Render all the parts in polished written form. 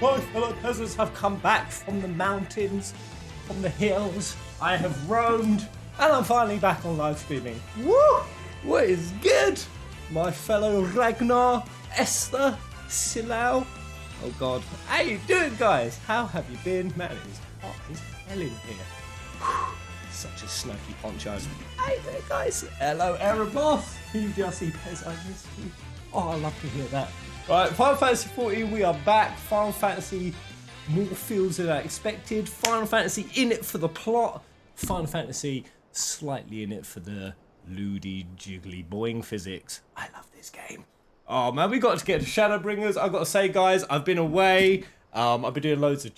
My fellow peasants have come back from the mountains, from the hills. I have roamed, and I'm finally back on live streaming. Woo! What is good? My fellow Ragnar, Esther, Silao. Oh God, how you doing, guys? How have you been? Man, it is hot as hell in here. Whew. Such a snuggy poncho. Hey there, guys. Hello, Erebos. You just see Pez, I missed you. Oh, I love to hear that. Right, Final Fantasy 14, we are back. Final Fantasy more feels than I expected. Final Fantasy in it for the plot. Final Fantasy slightly in it for the loody, jiggly, boing physics. I love this game. Oh man, we got to get to Shadowbringers. I've got to say, guys, I've been away. I've been doing loads of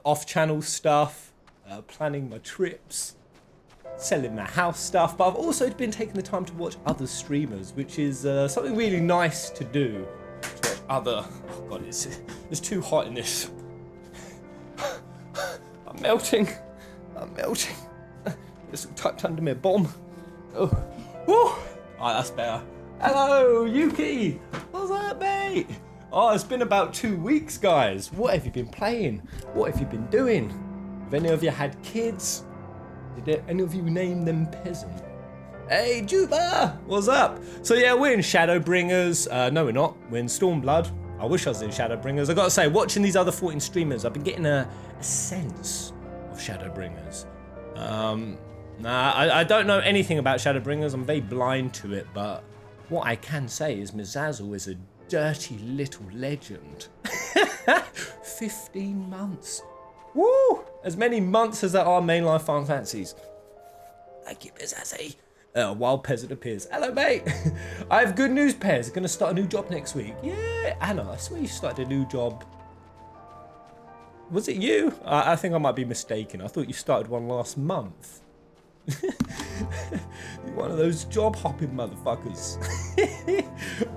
off-channel stuff, planning my trips, selling my house stuff. But I've also been taking the time to watch other streamers, which is something really nice to do. To watch other. Oh god, it's too hot in this. I'm melting. It's tucked under my bomb. Oh, woo! Alright, that's better. Hello, Yuki. What's up, mate? Oh, it's been about 2 weeks, guys. What have you been playing? What have you been doing? Have any of you had kids? Did any of you name them Peasant? Hey, Juba! What's up? So yeah, we're in Shadowbringers. No, we're not. We're in Stormblood. I wish I was in Shadowbringers. I gotta say, watching these other 14 streamers, I've been getting a sense of Shadowbringers. I don't know anything about Shadowbringers. I'm very blind to it, but what I can say is Mizazel is a dirty little legend. 15 months. Woo! As many months as there are mainline Final Fantasies. Thank you, Mizazel. Wild Peasant appears. Hello, mate. I have good news, Pez. Gonna start a new job next week. Yeah, Anna, I swear you started a new job. Was it you? I think I might be mistaken. I thought you started one last month. You're one of those job hopping motherfuckers.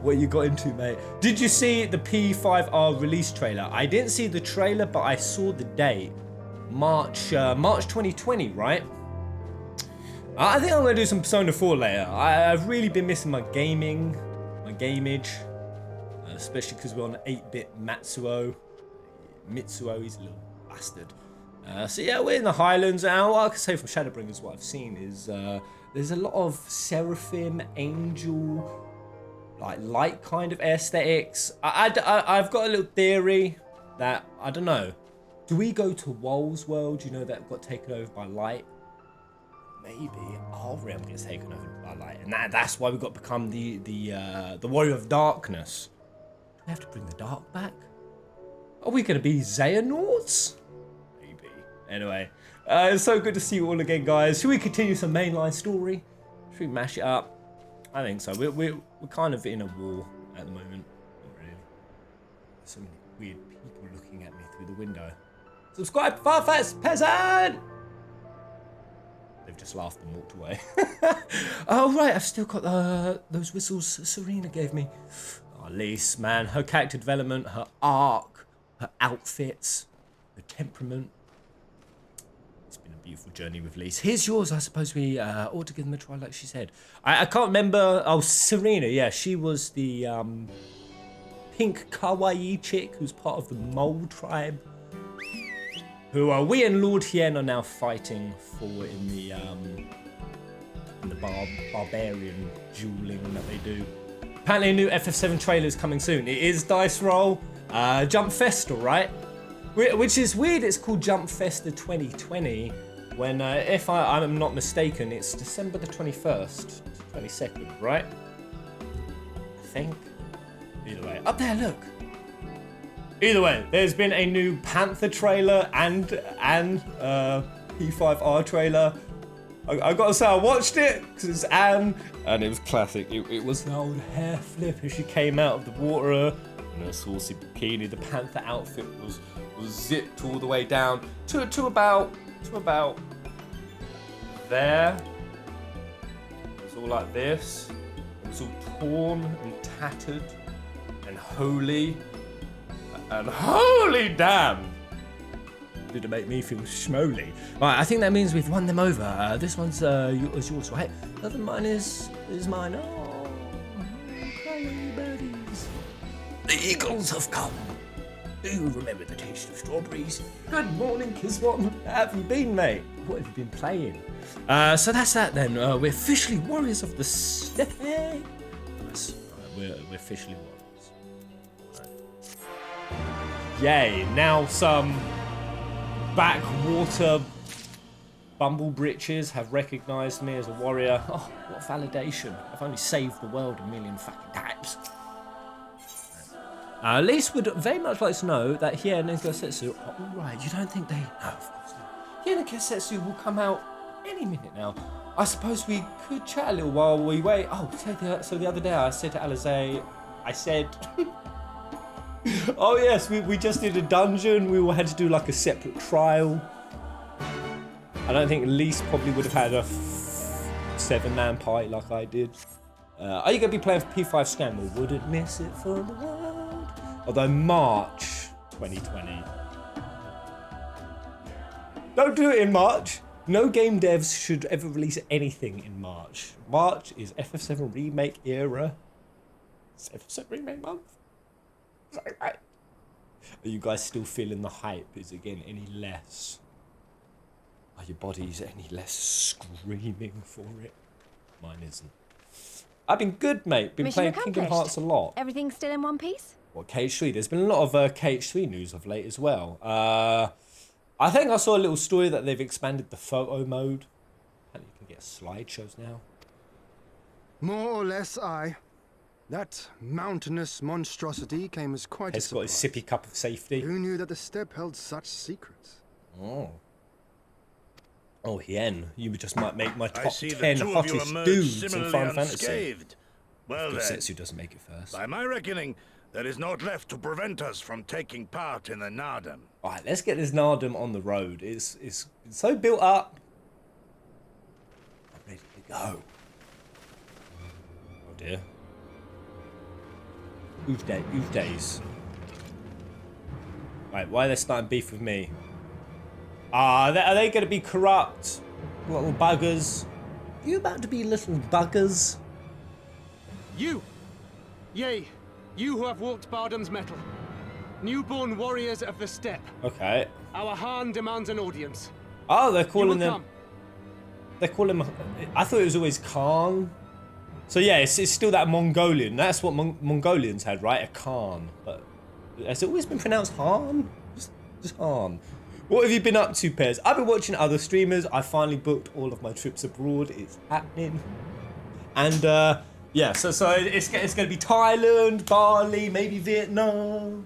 What you got into, mate? Did you see the P5R release trailer? I didn't see the trailer, but I saw the date. March 2020, right? I think I'm gonna do some Persona 4 later. I've really been missing my gamage, especially because we're on 8-bit Mitsuo, he's a little bastard. So yeah, we're in the Highlands, and what I can say from Shadowbringers, what I've seen is there's a lot of seraphim, angel, like light kind of aesthetics. I've got a little theory that, I don't know, do we go to Wool's world? You know, that got taken over by light? Maybe our realm gets taken over by light, and that's why we've got to become the warrior of darkness. Do we have to bring the dark back? Are we going to be Xehanauts? Maybe. Anyway, it's so good to see you all again, guys. Should we continue some mainline story? Should we mash it up? I think so. We're kind of in a war at the moment. Not really. So many weird people looking at me through the window. Subscribe, Farfetch Peasant! They've just laughed and walked away. Oh, right, I've still got those whistles Serena gave me. Oh, Lise, man, her character development, her arc, her outfits, her temperament. It's been a beautiful journey with Lise. Here's yours. I suppose we ought to give them a try, like she said. I can't remember. Oh, Serena, yeah, she was the pink kawaii chick who's part of the Mole tribe, who we and Lord Hien are now fighting for in the barbarian dueling that they do. Apparently a new FF7 trailer is coming soon. It is Dice Roll, Jump Festa, right? Which is weird, it's called Jump Festa 2020, when, if I'm not mistaken, it's December the 21st, 22nd, right? I think. Either way. Up there, look! Either way, there's been a new Panther trailer and P5R trailer. I gotta say, I watched it because it's Anne, and it was classic. It was the old hair flip as she came out of the water in her saucy bikini. The Panther outfit was zipped all the way down to about there. It was all like this. It was all torn and tattered and holy. And holy damn! Did it make me feel schmoly? Right, I think that means we've won them over. This one's yours, right? Other mine is mine. Oh, hello, buddies. The eagles have come. Do you remember the taste of strawberries? Good morning, Kiswat. How have you been, mate? What have you been playing? So that's that then. We're officially warriors of the steppe. Yes, we're officially warriors. Right. Yay! Now some backwater bumble britches have recognised me as a warrior. Oh, what validation! I've only saved the world a million fucking times. At least would very much like to know that here in Negosetsu, right, you don't think they... No, of course not. Here in Negosetsu will come out any minute now. I suppose we could chat a little while we wait. Oh, so the other day I said to Alize, I said... oh yes, we just did a dungeon. We all had to do like a separate trial. I don't think Lise probably would have had a 7-man party like I did. Are you going to be playing for P5 Scramble? Wouldn't miss it for the world. Although March 2020. Don't do it in March. No game devs should ever release anything in March. March is FF7 remake era. It's FF7 remake month. Are you guys still feeling the hype? Is it getting any less? Are your bodies any less screaming for it? Mine isn't. I've been good, mate. Been playing Kingdom Hearts a lot. Everything still in one piece? Well, KH3. There's been a lot of KH3 news of late as well. I think I saw a little story that they've expanded the photo mode. And you can get slideshows now. More or less, aye. That mountainous monstrosity came as quite a surprise. He's got his sippy cup of safety. Who knew that the steppe held such secrets? Oh. Oh, Hien, you just might make my top 10 the hottest dudes in Final Fantasy. Well then, Setsu doesn't make it first. by my reckoning, there is naught left to prevent us from taking part in the Nardum. Alright, let's get this Nardum on the road. It's so built up. I'm ready to go. Oh dear. Whose days? Right, why are they starting beef with me? Are they going to be corrupt? Little buggers? Are you about to be little buggers? You! Yea, you who have walked Bardam's metal. Newborn warriors of the steppe. Okay. Our Han demands an audience. Oh, they're calling them... Come. They call him... I thought it was always Khan. So yeah, it's still that Mongolian. That's what Mongolians had, right? A Khan. But has it always been pronounced Han? Just Han. What have you been up to, Pez? I've been watching other streamers. I finally booked all of my trips abroad. It's happening. And yeah, so it's going to be Thailand, Bali, maybe Vietnam.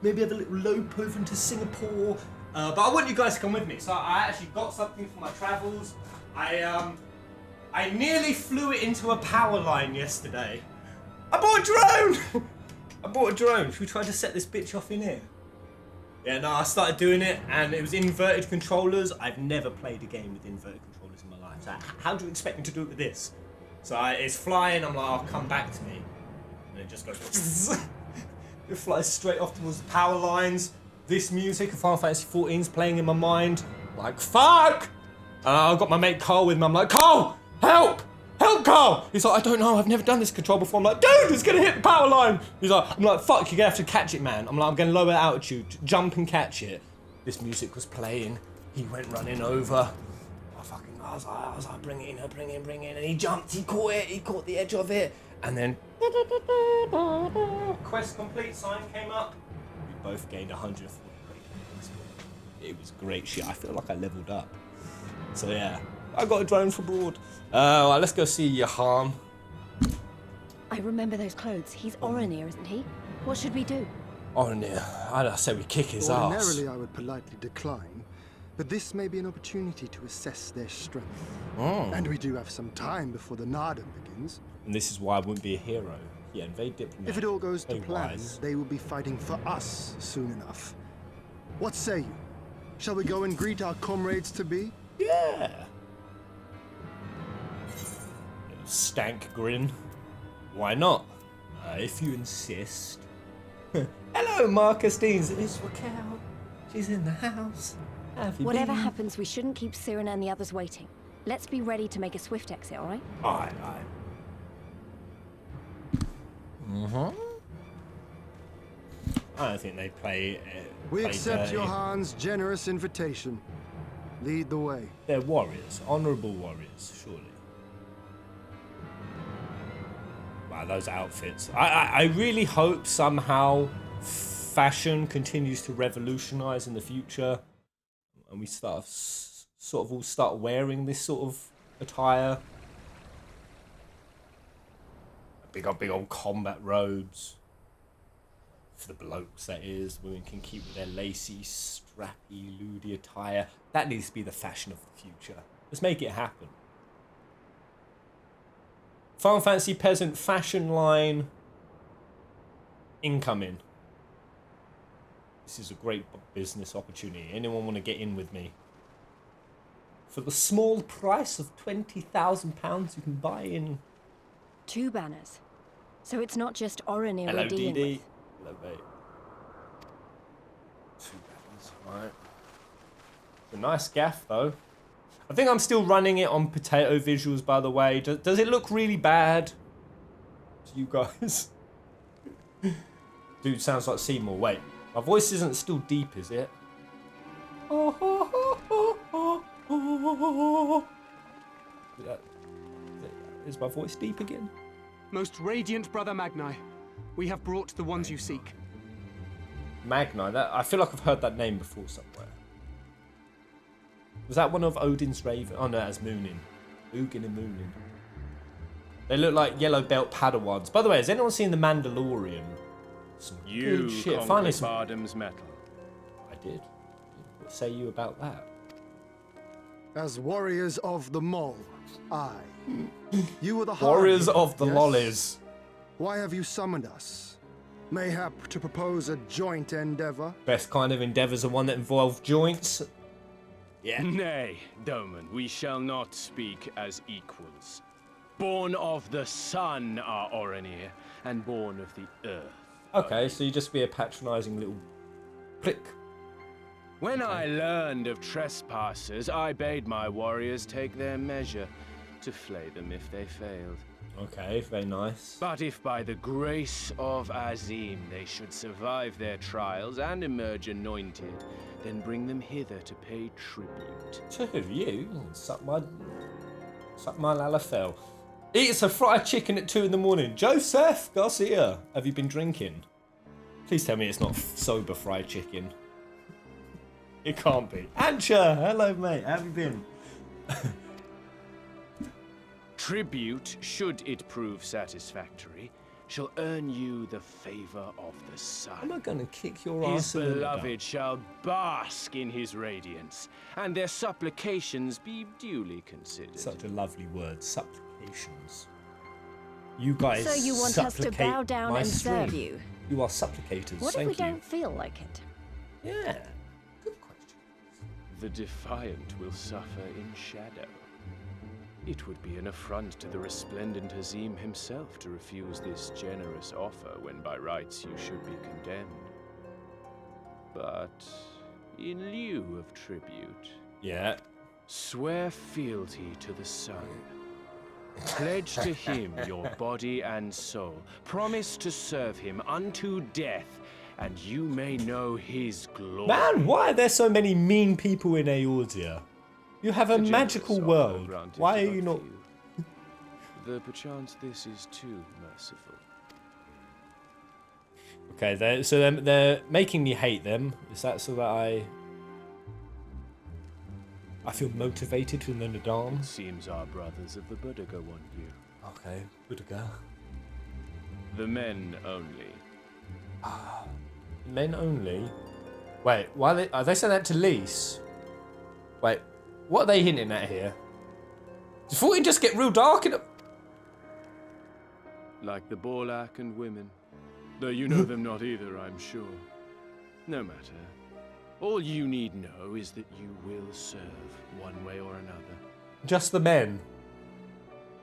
Maybe have a little Lope over into Singapore. But I want you guys to come with me. So I actually got something for my travels. I nearly flew it into a power line yesterday. I bought a drone. Should we try to set this bitch off in here? Yeah, no, I started doing it, and it was inverted controllers. I've never played a game with inverted controllers in my life. So how do you expect me to do it with this? So it's flying, I'm like, oh, come back to me. And it just goes... It flies straight off towards the power lines. This music of Final Fantasy 14 is playing in my mind. Like, fuck! I've got my mate Carl with me. I'm like, Carl, help! Help, Carl! He's like, I don't know, I've never done this control before. I'm like, dude, it's gonna hit the power line! I'm like, fuck, you're gonna have to catch it, man. I'm gonna lower altitude, jump and catch it. This music was playing. He went running over. I was like, bring it in. And he jumped, he caught the edge of it. And then, quest complete sign came up. We both gained 140 credits. It was great shit. I feel like I leveled up. So yeah, I got a drone for abroad. Well, let's go see Yahan. I remember those clothes. He's Oranir, isn't he? What should we do? Oranir, I'd say we kick his ass. Ordinarily, I would politely decline, but this may be an opportunity to assess their strength. Oh. And we do have some time before the Nardum begins. And this is why I wouldn't be a hero. Yeah, and very diplomatic. If it all goes to plan, wise. they will be fighting for us soon enough. What say you? Shall we go and greet our comrades to be? Yeah. Little stank grin. Why not? If you insist. Hello, Marcus Deans. It's Raquel. She's in the house. Whatever happens, we shouldn't keep Cyrano and the others waiting. Let's be ready to make a swift exit, all right? Aye. I don't think they play. We play accept dirty. Johan's generous invitation. Lead the way. They're warriors, honourable warriors, surely. Wow, those outfits. I really hope somehow fashion continues to revolutionise in the future, and we sort of all start wearing this sort of attire. Big old combat robes. For the blokes, that is. Women can keep with their lacy, strappy, loody attire. That needs to be the fashion of the future. Let's make it happen. Final Fantasy Peasant fashion line incoming. This is a great business opportunity. Anyone want to get in with me? For the small price of £20,000, you can buy in. 2 banners. So it's not just Oronir Hello, we're dealing DD. with. Hello, mate. 2 banners, right. It's a nice gaff, though. I think I'm still running it on potato visuals, by the way. Does it look really bad to you guys? Dude sounds like Seymour. Wait, my voice isn't still deep, is it? Is my voice deep again? Most radiant brother Magni, we have brought the ones you seek. Magni, I feel like I've heard that name before somewhere. Was that one of Odin's Raven? Oh no, that's Moonin. Ugin and Moonin. They look like yellow belt Padawans. By the way, has anyone seen The Mandalorian? Some good shit. Finally, some... Bardam's metal. I did. What say you about that? As warriors of the Mole, I. You were the Warriors Hardy, of the yes? Lollies. Why have you summoned us? Mayhap to propose a joint endeavor? Best kind of endeavors are one that involve joints. Yeah. Nay, Doman, we shall not speak as equals. Born of the sun are Oronir, and born of the earth. Okay, so you just be a patronising little prick. When I learned of trespassers, I bade my warriors take their measure, to flay them if they failed. Okay, very nice. But if by the grace of Azim they should survive their trials and emerge anointed, then bring them hither to pay tribute. To who? You? Suck my lalafell. Eat some fried chicken at 2 in the morning. Joseph Garcia, have you been drinking? Please tell me it's not sober fried chicken. It can't be. Ancha, hello mate, how have you been? Tribute, should it prove satisfactory, shall earn you the favor of the sun. Am I gonna kick your His ass in the beloved shall bask in his radiance, and their supplications be duly considered. Such a lovely word, supplications. You guys So you want us to supplicate bow down my and serve stream. you? You are supplicators, What if thank we you. don't feel like it? Yeah, good question. The defiant will suffer in shadow. It would be an affront to the resplendent Azim himself to refuse this generous offer when by rights you should be condemned. But in lieu of tribute, Yeah. swear fealty to the sun. Pledge to him your body and soul. Promise to serve him unto death, and you may know his glory. Man, why are there so many mean people in Eorzea? You have a generous magical offer world. granted Why to are you but not... few. Though perchance this is too merciful. Okay, they're making me hate them. Is that so that I feel motivated to the Nadam? Seems our brothers of the Buddha want you. Okay, Buddha. The men only. Men only? Wait, why are they saying that to Lise? Wait, what are they hinting at here? Does 14 just get real dark in a... Like the Borlak and women. Though you know them not either, I'm sure. No matter. All you need know is that you will serve one way or another. Just the men?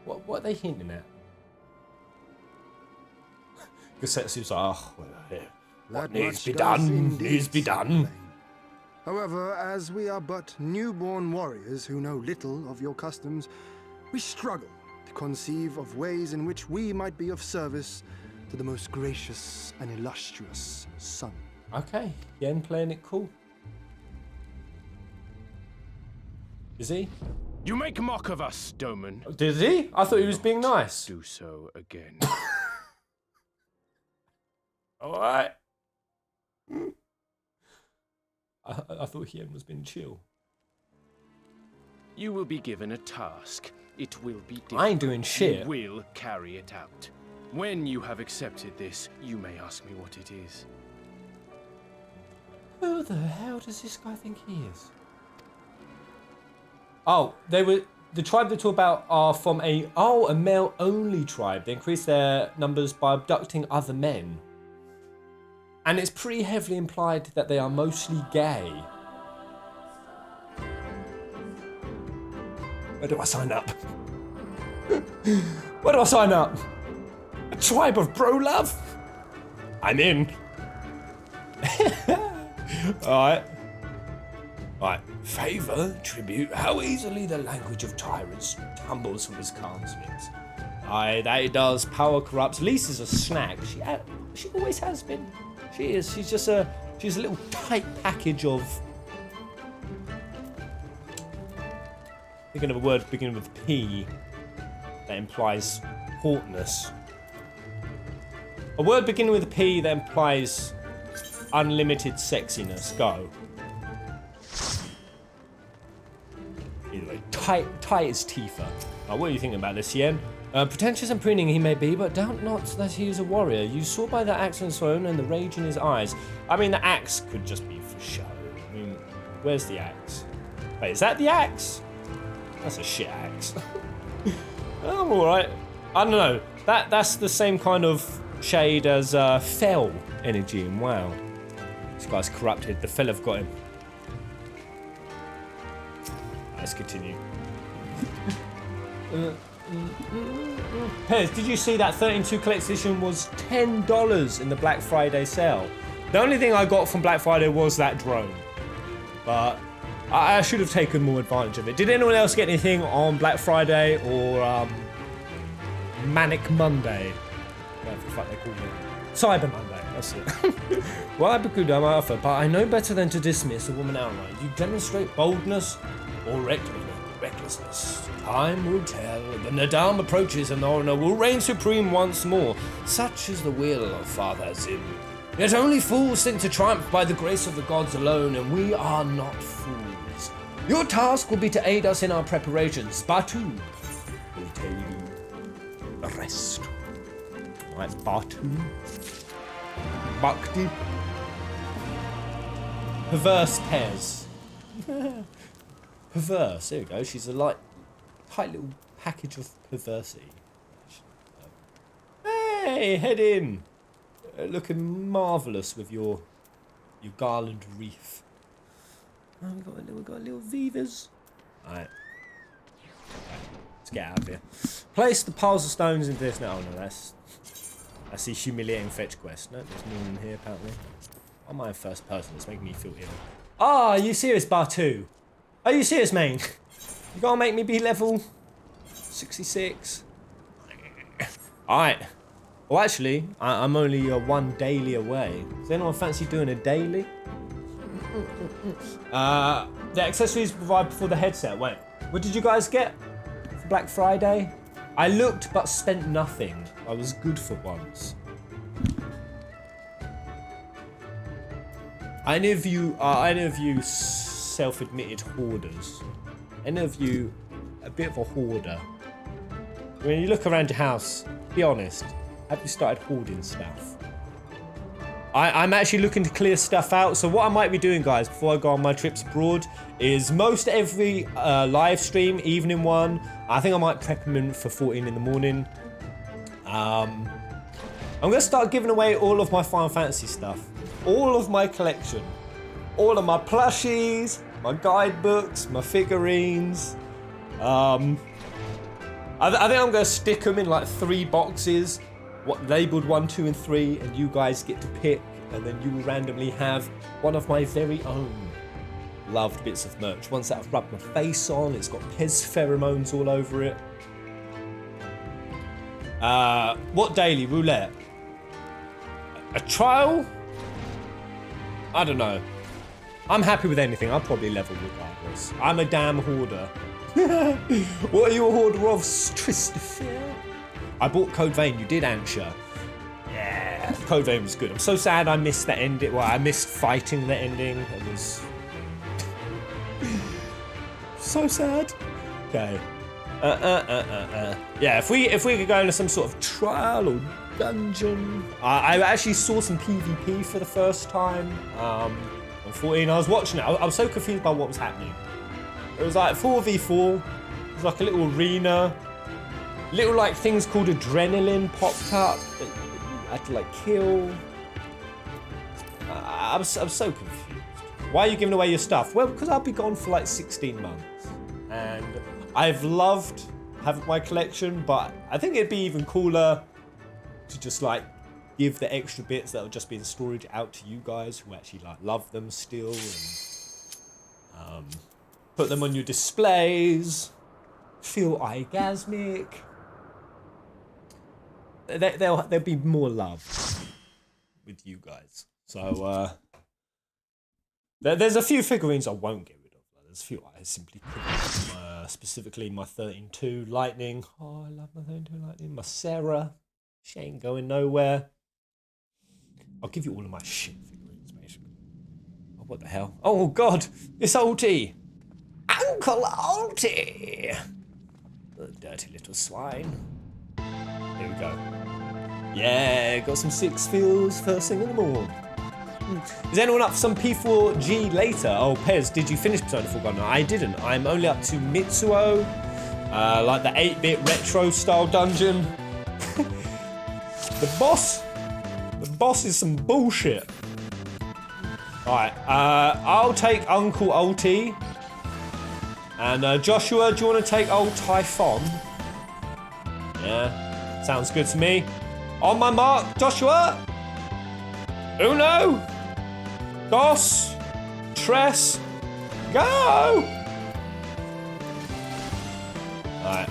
What are they hinting at? Gosetsu's like, oh, well, yeah. What That needs much be does done, indeed needs be seem done. plain. However, as we are but newborn warriors who know little of your customs, we struggle to conceive of ways in which we might be of service to the most gracious and illustrious son. Okay, Yen playing it cool. Is he? You make mock of us, Doman. Did he? I thought he was being nice. Do so again. Alright. I thought Yen was being chill. You will be given a task. It will be difficult. I ain't doing shit. You will carry it out. When you have accepted this, you may ask me what it is. Who the hell does this guy think he is? Oh, the tribe they talk about are from a male-only tribe. They increase their numbers by abducting other men. And it's pretty heavily implied that they are mostly gay. Where do I sign up? Where do I sign up? A tribe of bro love? I'm in. Alright. Right. Favour, tribute, how easily the language of tyrants tumbles from his calm's lips. Aye, that it does. Power corrupts. Lisa's a snack. She always has been. She is. She's a little tight package of. Thinking of a word beginning with P that implies hotness. A word beginning with P that implies unlimited sexiness. Go. Either way, tight as Tifa. What are you thinking about this, Yen? Pretentious and preening he may be, but doubt not that he is a warrior. You saw by the axe on his throne and the rage in his eyes. I mean, the axe could just be for show. I mean, where's the axe? Wait, is that the axe? That's a shit axe. I'm alright. I don't know. That's the same kind of shade as Fell energy in WoW. This guy's corrupted. The Fell have got him. Let's continue. Pez, did you see that 13-2 collector's edition was $10 in the Black Friday sale? The only thing I got from Black Friday was that drone. But I should have taken more advantage of it. Did anyone else get anything on Black Friday or Manic Monday? Whatever the fuck they call it. Cyber Monday, that's it. Well, I could offer, but I know better than to dismiss a woman outright. You demonstrate boldness or recklessness. Time will tell. The Nadam approaches and the honor will reign supreme once more. Such is the will of Father Zim. Yet only fools think to triumph by the grace of the gods alone, and we are not fools. Your task will be to aid us in our preparations. Batu will tell you the rest. Alright, Batu. Bhakti. Perverse Pez. Perverse, there we go. She's a tight little package of perversity. Hey, head in. Looking marvellous with your garland wreath. Oh, we've got a little Vivas. Alright. Let's get out of here. Place the piles of stones into this now. Oh no, that's the humiliating fetch quest. No, there's more in here apparently. I'm my first person, it's making me feel ill. Ah, are you serious, Batu? Are you serious, man? You gotta make me be level 66. Alright. Well, actually, I'm only one daily away. Does anyone fancy doing a daily? The accessories provide before the headset. Wait, what did you guys get for Black Friday? I looked but spent nothing. I was good for once. Any of you self-admitted hoarders? Any of you a bit of a hoarder? When you look around your house, be honest. Have you started hoarding stuff? I'm actually looking to clear stuff out. So what I might be doing, guys, before I go on my trips abroad, is most every live stream, evening one, I think I might prep them in for 14 in the morning. I'm going to start giving away all of my Final Fantasy stuff. All of my collection. All of my plushies, my guidebooks, my figurines. I think I'm going to stick them in like 3 boxes. Labeled 1, 2, and 3, and you guys get to pick, and then you will randomly have one of my very own loved bits of merch. Ones that I've rubbed my face on, it's got Pez pheromones all over it. What daily? Roulette. A trial? I don't know. I'm happy with anything. I'll probably level regardless. I'm a damn hoarder. What are you a hoarder of, Tristifer? I bought Code Vein. You did, Ansha. Yeah, Code Vein was good. I'm so sad I missed the ending. Well, I missed fighting the ending. It was so sad. Okay. Yeah, if we could go into some sort of trial or dungeon. I actually saw some PvP for the first time. On 14, I was watching it. I was so confused by what was happening. It was like 4v4. It was like a little arena. Little like things called adrenaline popped up that you had to like kill. I'm so confused. Why are you giving away your stuff? Well, because I'll be gone for like 16 months. And I've loved having my collection, but I think it'd be even cooler to just like give the extra bits that will just be in storage out to you guys who actually like love them still, and put them on your displays. Feel orgasmic. There'll be more love with you guys. So there's a few figurines I won't get rid of. There's a few I simply couldn't. Specifically my 13-2 Lightning. Oh, I love my 13-2 Lightning. My Sarah. She ain't going nowhere. I'll give you all of my shit figurines, basically. Oh, what the hell? Oh, God. It's Alti. Uncle Alti. The dirty little swine. Here we go. Yeah, got some 6 feels first thing in the morning. Is anyone up for some P4G later? Oh, Pez, did you finish Persona 4 Golden? I didn't. I'm only up to Mitsuo. Like the 8-bit retro style dungeon. The boss is some bullshit. Alright, I'll take Uncle Ulti. And Joshua, do you want to take old Typhon? Yeah, sounds good to me. On my mark, Joshua. Uno. Dos. Tres. Go! Alright.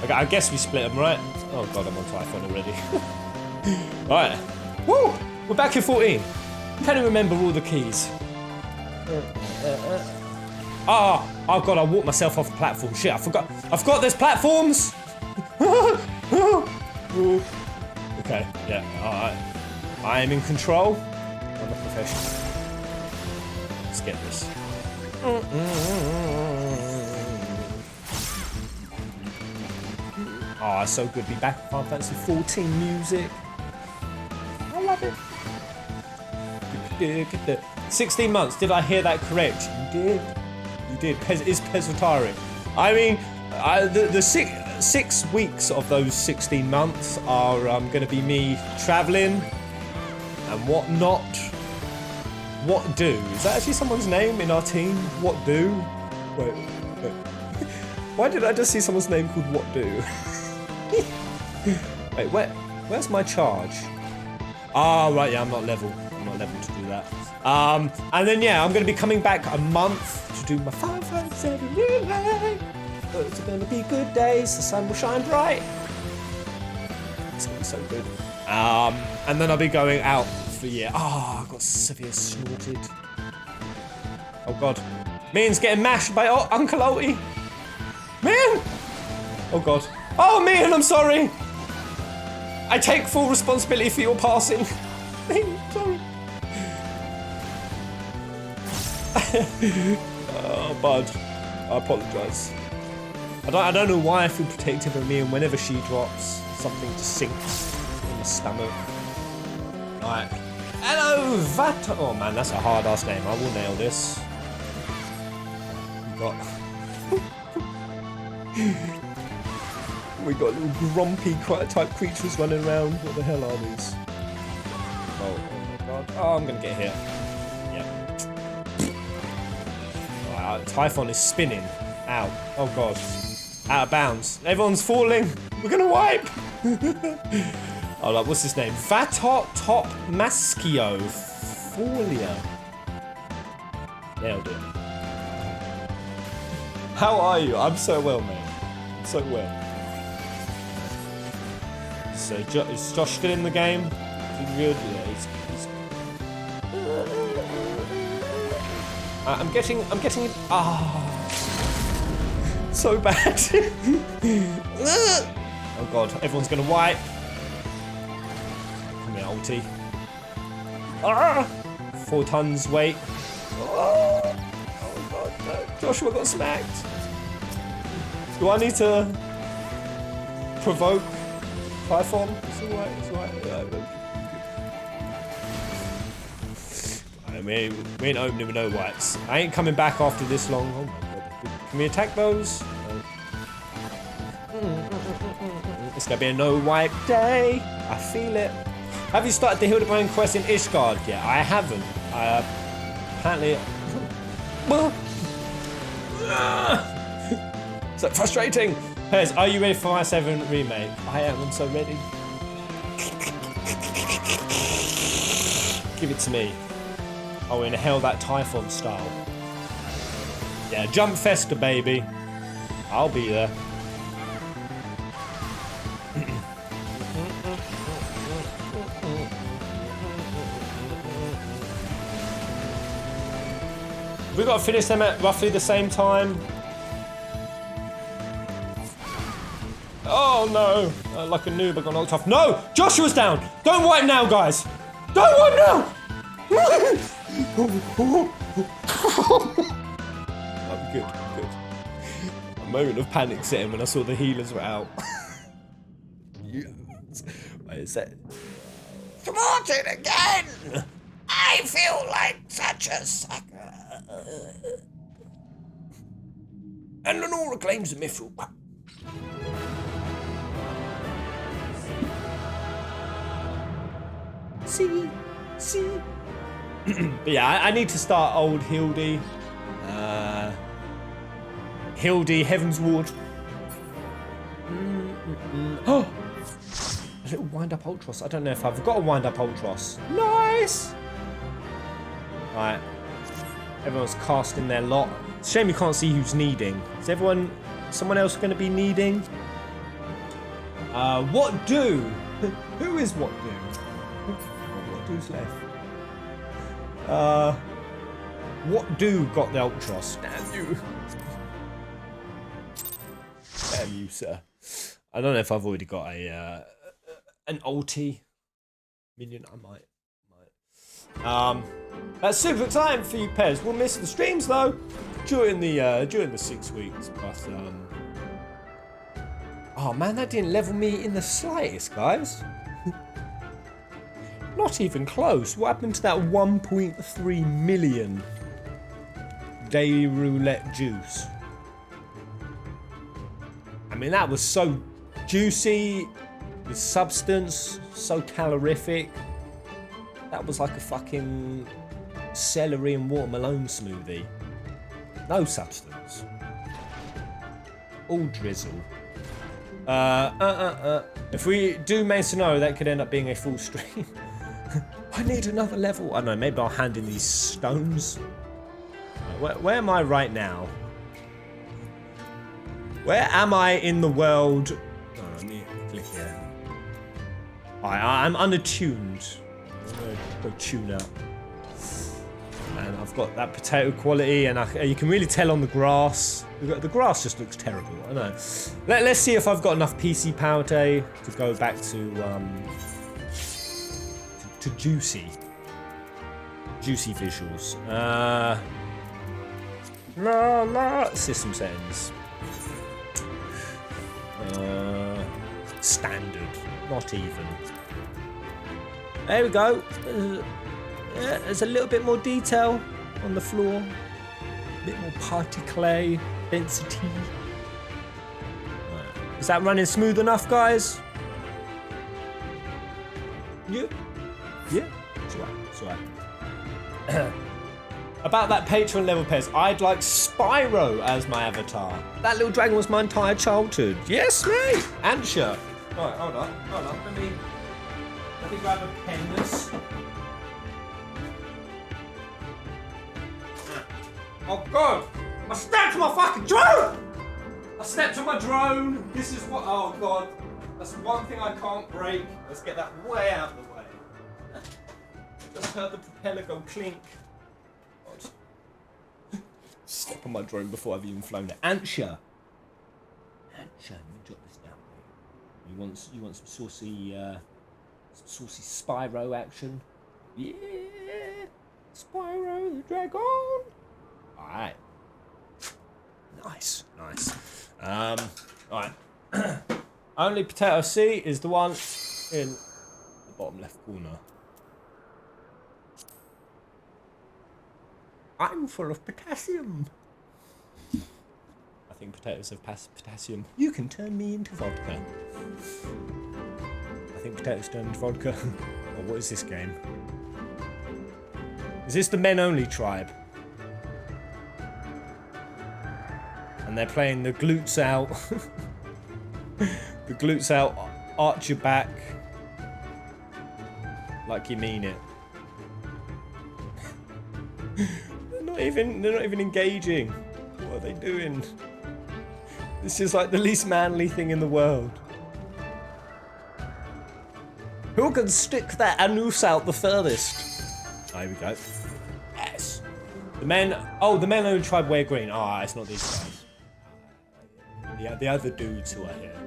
Okay, I guess we split them, right? Oh god, I'm on Typhon already. Alright. Woo! We're back in 14. Can you remember all the keys? Oh god, I walked myself off the platform. Shit, I forgot there's platforms! Okay, yeah, alright. I am in control. I'm a professional. Let's get this. Oh, it's so good to be back in Final Fantasy 14 music. I love it. 16 months, did I hear that correct? You did. You did. Is Pez retiring? I mean, the 6 weeks of those 16 months are going to be me traveling and whatnot. What do? Is that actually someone's name in our team? What do? Wait. Why did I just see someone's name called What Do? Wait, where's my charge? Ah, right, yeah, I'm not level to do that. And then yeah, I'm gonna be coming back a month to do my 557 relay. It's gonna be good days, the sun will shine bright. It's gonna be so good. And then I'll be going out for I got severe snorted. Oh god. Mian's getting mashed by Uncle Alti. Mian! Oh god. Oh Mian, I'm sorry! I take full responsibility for your passing. Sorry. Oh bud. I apologise. I don't know why I feel protective of Mian whenever she drops. Something just sinks in my stomach. Alright. Hello, Vat. Oh man, that's a hard ass name. I will nail this. We got little grumpy type creatures running around. What the hell are these? Oh my god. Oh, I'm gonna get hit. Yep. Alright, Typhon is spinning. Ow. Oh god. Out of bounds. Everyone's falling. We're gonna wipe. Oh, like, what's his name? Vatot Top Maschio Folia. Nailed it. How are you? I'm so well, mate. I'm so well. So, is Josh still in the game? Is he good? Yeah, he's good. I'm getting, so bad. Oh god, everyone's gonna wipe. Come here, ulti. 4 tons weight. Oh god, no. Joshua got smacked. Do I need to provoke Typhon? It's alright, it's alright. We ain't opening with no wipes. I ain't coming back after this long. Oh my god. Can we attack those? It's gonna be a no wipe day. I feel it. Have you started the Hildebrand quest in Ishgard yet? I haven't. Apparently. So frustrating. Pez, are you ready for my 7 remake? I am. I'm so ready. Give it to me. Oh, inhale that Typhon style. Yeah, jump festa, baby. I'll be there. We've got to finish them at roughly the same time. Oh no! Like a noob, I got knocked off. No! Joshua's down! Don't wipe now, guys! Don't wipe now! I'm good, I'm good. A moment of panic set in when I saw the healers were out. Yes. Wait, is that... Thwarted again! I feel like such a sucker. And Lenora claims the mithril. See. But yeah, I need to start old Hildy. Hildy, Heaven's Ward. Oh! A little wind-up Ultros. I don't know if I've got a wind-up Ultros. Nice! Alright. Everyone's casting their lot. It's a shame you can't see who's needing. Is someone else going to be needing? What do? Who is what do? What do's left? What do got the Ultros? Damn you. Damn you, sir. I don't know if I've already got an ulti minion. I might. That's super exciting for you, Pez. We'll miss the streams though during the 6 weeks. But oh man, that didn't level me in the slightest, guys. Not even close. What happened to that 1.3 million daily roulette juice? I mean, that was so juicy, with substance, so calorific. That was like a fucking celery and watermelon smoothie. No substance. All drizzle. If we do main scenario, that could end up being a full stream. I need another level. I don't know, maybe I'll hand in these stones. Where am I right now? Where am I in the world? Oh, let me click here. I'm unattuned. I'm gonna go tune up. And I've got that potato quality, and you can really tell on the grass. The grass just looks terrible. I know. Let's see if I've got enough PC power to go back to juicy visuals. System settings. Standard, not even. There we go. There's a little bit more detail on the floor. A bit more party clay density. Is that running smooth enough, guys? Yeah. It's alright. About that Patreon level, Pez, I'd like Spyro as my avatar. That little dragon was my entire childhood. Yes, mate. Ansha. Alright, hold on. Let me grab a canvas. Oh god! I stepped on my fucking drone! I stepped on my drone. This is what. Oh god. That's one thing I can't break. Let's get that way out of the way. Just heard the propeller go clink. God. Step on my drone before I've even flown it. Antja. Antja, let me jot this down. You want some saucy Spyro action? Yeah, Spyro the Dragon. All right. Nice. All right. Only potato C is the one in the bottom left corner. I'm full of potassium. I think potatoes have potassium. You can turn me into vodka. I think potatoes turn into vodka. Oh, what is this game? Is this the men only tribe? And they're playing the glutes out. The glutes out, arch your back. Like you mean it. They're not even engaging. What are they doing? This is like the least manly thing in the world. Who can stick their anus out the furthest? Oh, here we go. Yes. The men only tribe wear green. Ah, it's not these guys. The other dudes who are here.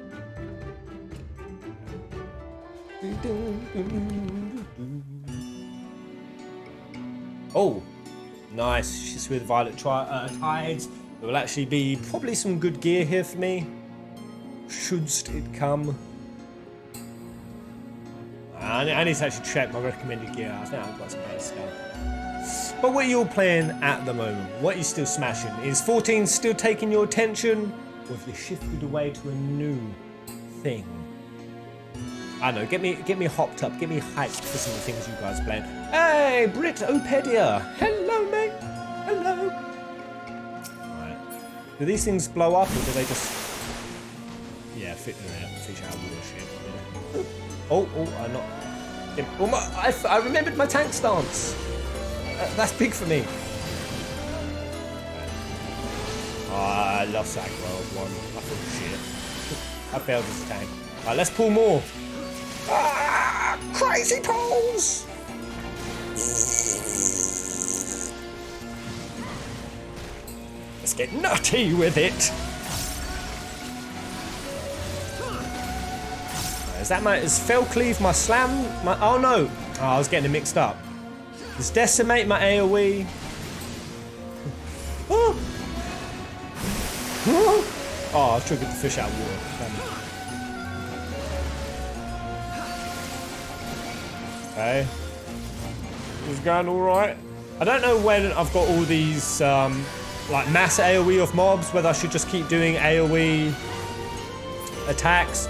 Oh, nice. She's with Violet Tides. There will actually be probably some good gear here for me. Shouldst it come. I need to actually check my recommended gear. I think I've got some better stuff. But what are you all playing at the moment? What are you still smashing? Is 14 still taking your attention? Or have you shifted away to a new thing? I don't know, get me hopped up, get me hyped for some of the things you guys are playing. Hey, Brit Opedia! Hello, mate! Hello! Alright. Do these things blow up or do they just... Yeah, fish out war shit. Oh, I'm not... Oh, I remembered my tank stance! That's big for me. Oh, I lost that aggro one. I thought shit. I failed as a tank. Alright, let's pull more. Ah, crazy pulls! Let's get nutty with it. Is Felcleave my slam? Oh no! Oh, I was getting it mixed up. Does Decimate my AoE? Oh! Oh, I triggered the fish out of water. Okay. It's going alright. I don't know when I've got all these like mass AoE of mobs, whether I should just keep doing AoE attacks.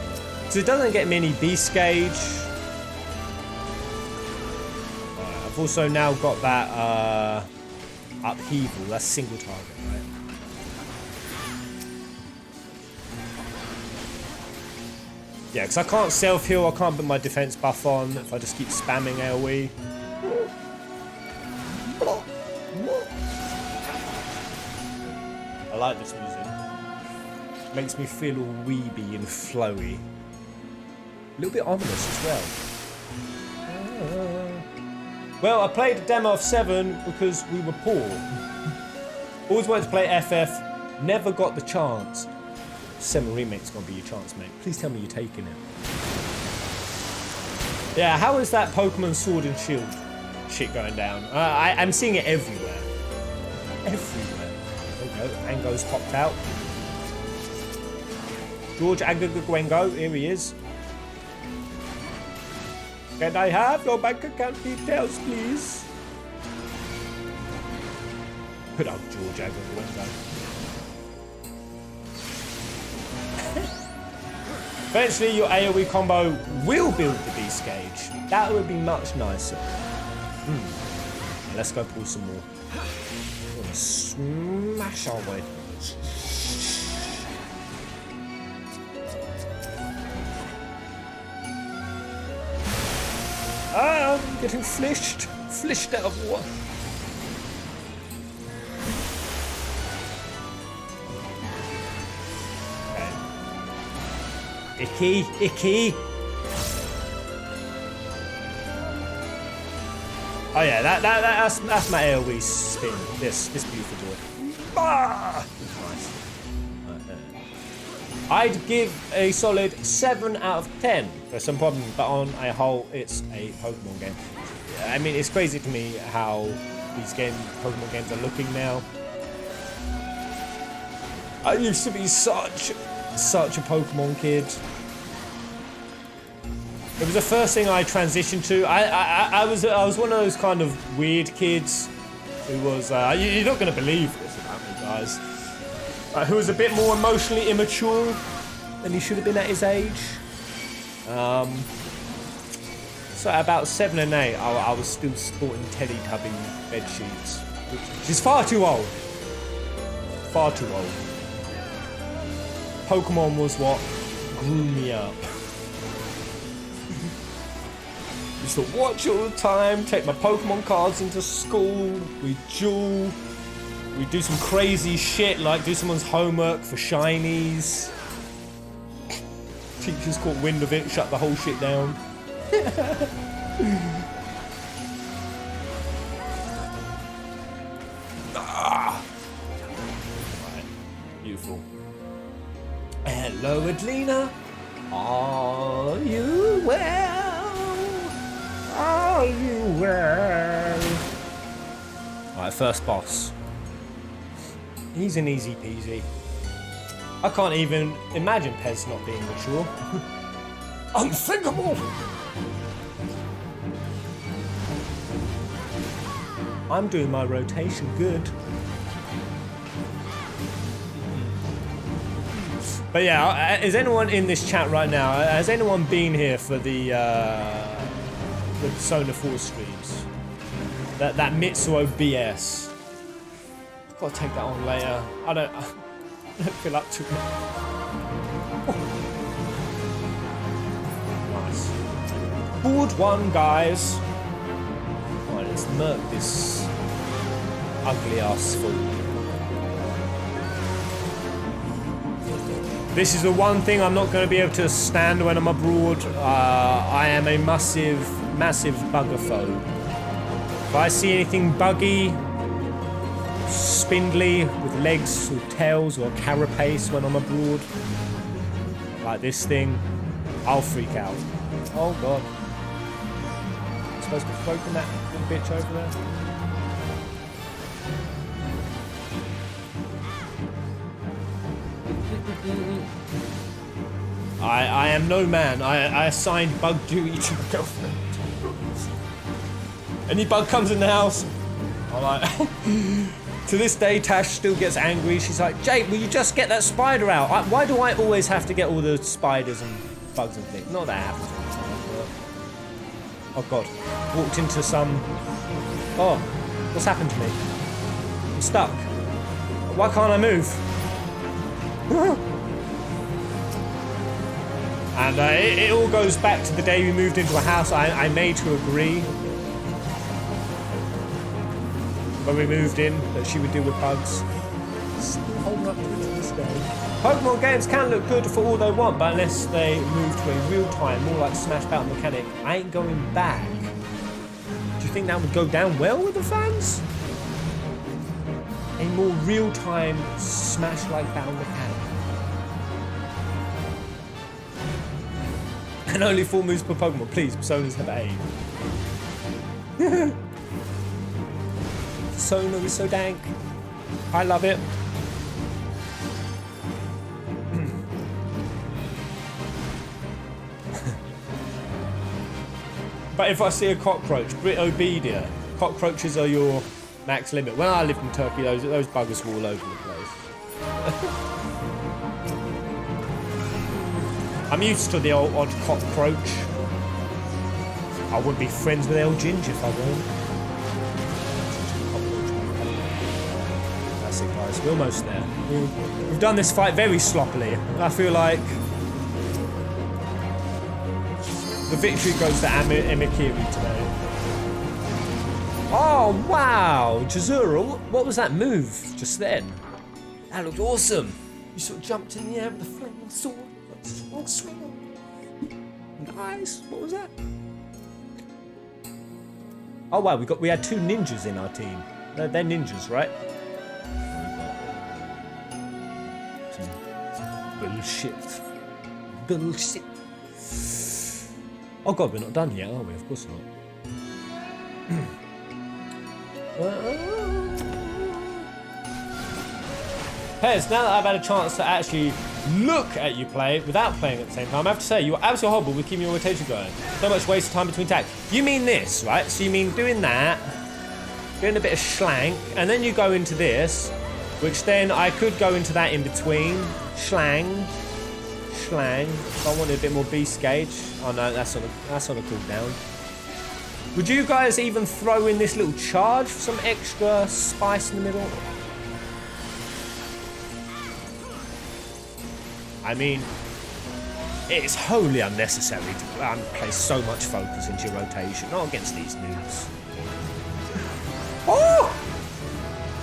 So it doesn't get me any beast gauge. I've also now got that upheaval, that's single target, right? Yeah, because I can't self-heal, I can't put my defense buff on if I just keep spamming AoE. I like this music. It makes me feel all weeby and flowy. A little bit ominous as well. Well, I played a demo of 7 because we were poor. Always wanted to play FF, never got the chance. 7 Remake's gonna be your chance, mate. Please tell me you're taking it. Yeah, how is that Pokemon Sword and Shield shit going down? I'm seeing it everywhere. Everywhere. There we go, Ango's popped out. George Agagwengo, here he is. Can I have your bank account details, please? Put up George Agagwengo. Eventually your AoE combo will build the beast gauge. That would be much nicer. Let's go pull some more. We're gonna smash our way. Ah, I'm getting flished out of water. Icky, icky. Oh yeah, that's my AoE spin. This beautiful boy. Ah! Nice. I'd give a solid 7 out of 10. There's some problems, but on a whole, it's a Pokemon game. I mean, it's crazy to me how these Pokemon games are looking now. I used to be such a Pokemon kid. It was the first thing I transitioned to. I was one of those kind of weird kids who was you're not gonna believe this about me, guys. Who was a bit more emotionally immature than he should have been at his age. So at about 7 and 8, I was still sporting Teletubby bed sheets, which is far too old. Far too old. Pokemon was what grew me up. Used to watch all the time, take my Pokemon cards into school, we duel, we do some crazy shit like do someone's homework for shinies. Teachers caught wind of it, shut the whole shit down. Ah. Right. Beautiful. Hello, Adelina. Are you well? Are you well? Alright, first boss. He's an easy peasy. I can't even imagine Pez not being mature. Unthinkable! I'm doing my rotation good. But yeah, is anyone in this chat right now, has anyone been here for the Persona 4 streams? That Mitsuo BS. I've got to take that on later. I don't feel up to it. Nice. Board 1, guys. Alright, let's murk this ugly ass fool. This is the one thing I'm not going to be able to stand when I'm abroad. I am a massive buggerphobe. If I see anything buggy, spindly, with legs or tails or carapace when I'm abroad, like this thing, I'll freak out. Oh god. I'm supposed to be poking that little bitch over there? I am no man. I assigned bug duty to my girlfriend. Any bug comes in the house, I'm like... To this day, Tash still gets angry. She's like, Jake, will you just get that spider out? Why do I always have to get all the spiders and bugs and things? Not that happens. Oh god. Walked into some... Oh, what's happened to me? I'm stuck. Why can't I move? And it all goes back to the day we moved into a house I made her agree when we moved in that she would deal with bugs. Still holding up to this day. Pokemon games can look good for all they want, but unless they move to a real-time, more like Smash Battle mechanic, I ain't going back. Do you think that would go down well with the fans? A more real-time Smash-like battle mechanic. And only 4 moves per Pokemon. Please, Personas have aim. Persona is so dank. I love it. But if I see a cockroach, Britobedia, cockroaches are your max limit. When I lived in Turkey, those buggers were all over the place. I'm used to the odd cockroach. I wouldn't be friends with El Ginger if I weren't. That's it, guys. We're almost there. We've done this fight very sloppily. I feel like the victory goes to Emikiri today. Oh, wow! Jazura, what was that move just then? That looked awesome. You sort of jumped in the air with the flaming sword. Nice. What was that? Oh wow, we had 2 ninjas in our team. They're ninjas, right? Some bullshit. Bullshit. Oh god, we're not done yet, are we? Of course not. Pez, now that I've had a chance to actually look at you play without playing at the same time, I have to say, you're absolutely horrible with keeping your rotation going. So much waste of time between tags. You mean this, right? So you mean doing that, doing a bit of schlank, and then you go into this, which then I could go into that in between. Schlang. If I wanted a bit more beast gauge. Oh no, that's on a cooldown. Would you guys even throw in this little charge for some extra spice in the middle? I mean, it's wholly unnecessary to place so much focus into your rotation, not against these noobs. Oh!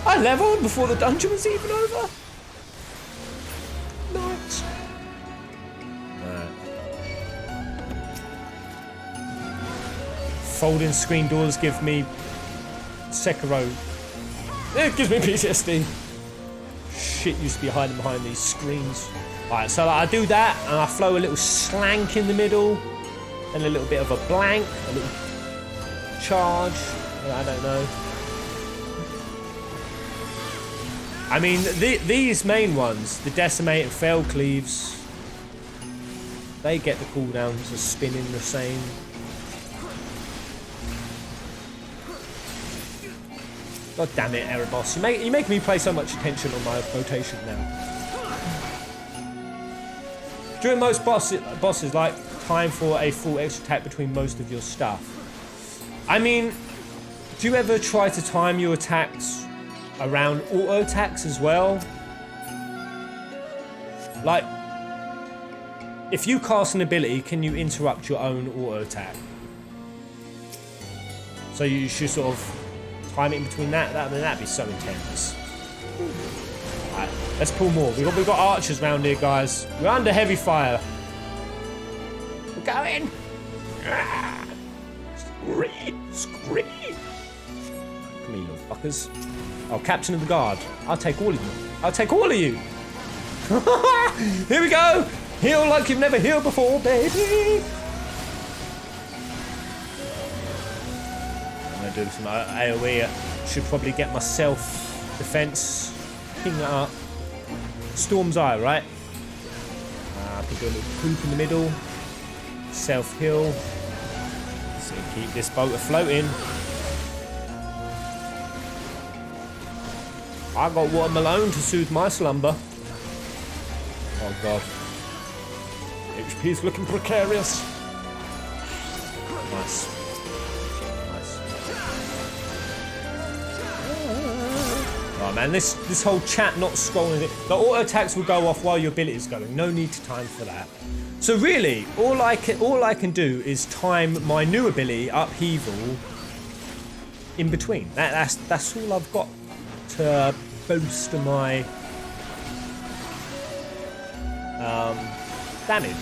I leveled before the dungeon was even over. Nice. Folding screen doors give me Sekiro. It gives me PTSD. Shit used to be hiding behind these screens. Alright, so I do that and I throw a little slank in the middle and a little bit of a blank, a little charge. I don't know. I mean, these main ones, the Decimate and Fail Cleaves, they get the cooldowns of spinning the same. God damn it, Erebos. You make me pay so much attention on my rotation now. During most bosses, like time for a full extra attack between most of your stuff. I mean, do you ever try to time your attacks around auto attacks as well? Like, if you cast an ability, can you interrupt your own auto attack? So you should sort of time it in between that. That'd be so intense. Right, let's pull more. We've got archers around here, guys. We're under heavy fire. We're going. Scream. Come here, little fuckers. Oh, Captain of the Guard. I'll take all of you. I'll take all of you. Here we go. Heal like you've never healed before, baby. I'm gonna do some AoE. Should probably get my self-defense. Ping that up. Storm's Eye, right? I can do a little poop in the middle. Self-heal. So keep this boat afloating. I got Water Malone to soothe my slumber. Oh god. HP's looking precarious. Nice. Oh man, this whole chat not scrolling, the auto attacks will go off while your ability is going. No need to time for that. So really, all I can do is time my new ability, Upheaval, in between. That's all I've got to boost my damage,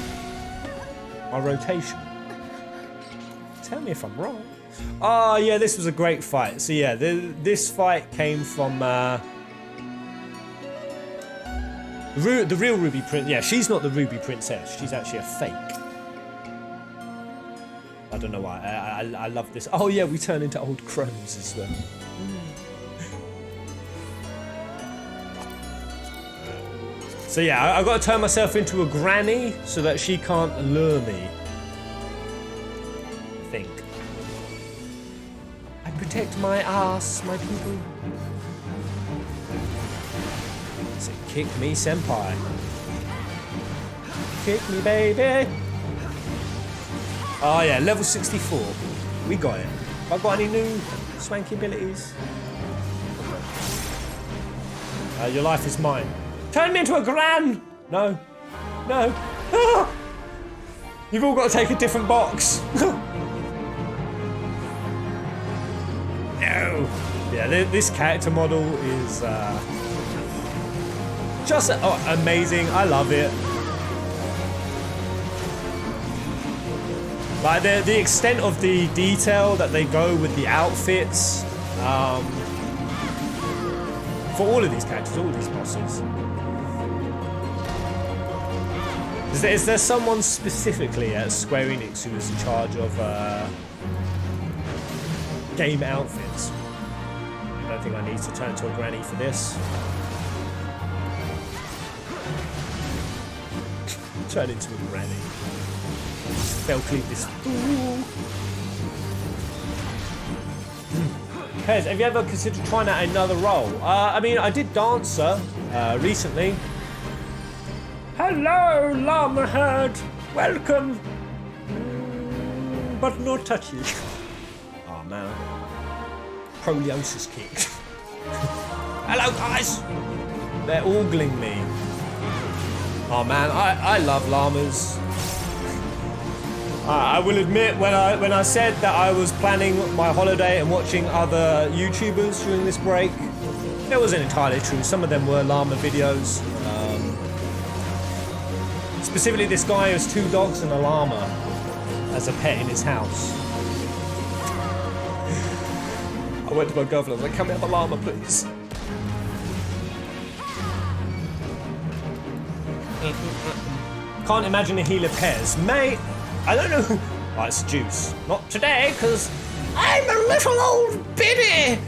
my rotation. Tell me if I'm wrong. Oh yeah, this was a great fight. So yeah, this fight came from the real Ruby Prince. Yeah, she's not the Ruby Princess. She's actually a fake. I don't know why. I love this. Oh yeah, we turn into old crones as well. So yeah, I've got to turn myself into a granny so that she can't lure me. I think. I protect my ass, my people. So kick me, senpai. Kick me, baby. Oh yeah, level 64. We got it. Have I got any new swanky abilities? Your life is mine. Turn me into a gran! No. No. Ah! You've all got to take a different box. No. Yeah, this character model is just amazing. I love it. Like the extent of the detail that they go with the outfits for all of these characters, all of these bosses. Is there someone specifically at Square Enix who is in charge of game outfits? I don't think I need to turn to a granny for this. Turn into a granny. They'll clean this fool. Pez, have you ever considered trying out another role? I mean, I did Dancer recently. Hello, llama herd. Welcome. But no touchy. Oh man. Proleosis kicked. Hello guys. They're ogling me. Oh man, I love llamas. I will admit when I said that I was planning my holiday and watching other YouTubers during this break, it wasn't entirely true. Some of them were llama videos. Specifically, this guy has 2 dogs and a llama as a pet in his house. I went to my girlfriend, I was like, can we have a llama, please? Can't imagine a healer Pez. Mate, I don't know. Oh, it's juice. Not today, because I'm a little old biddy.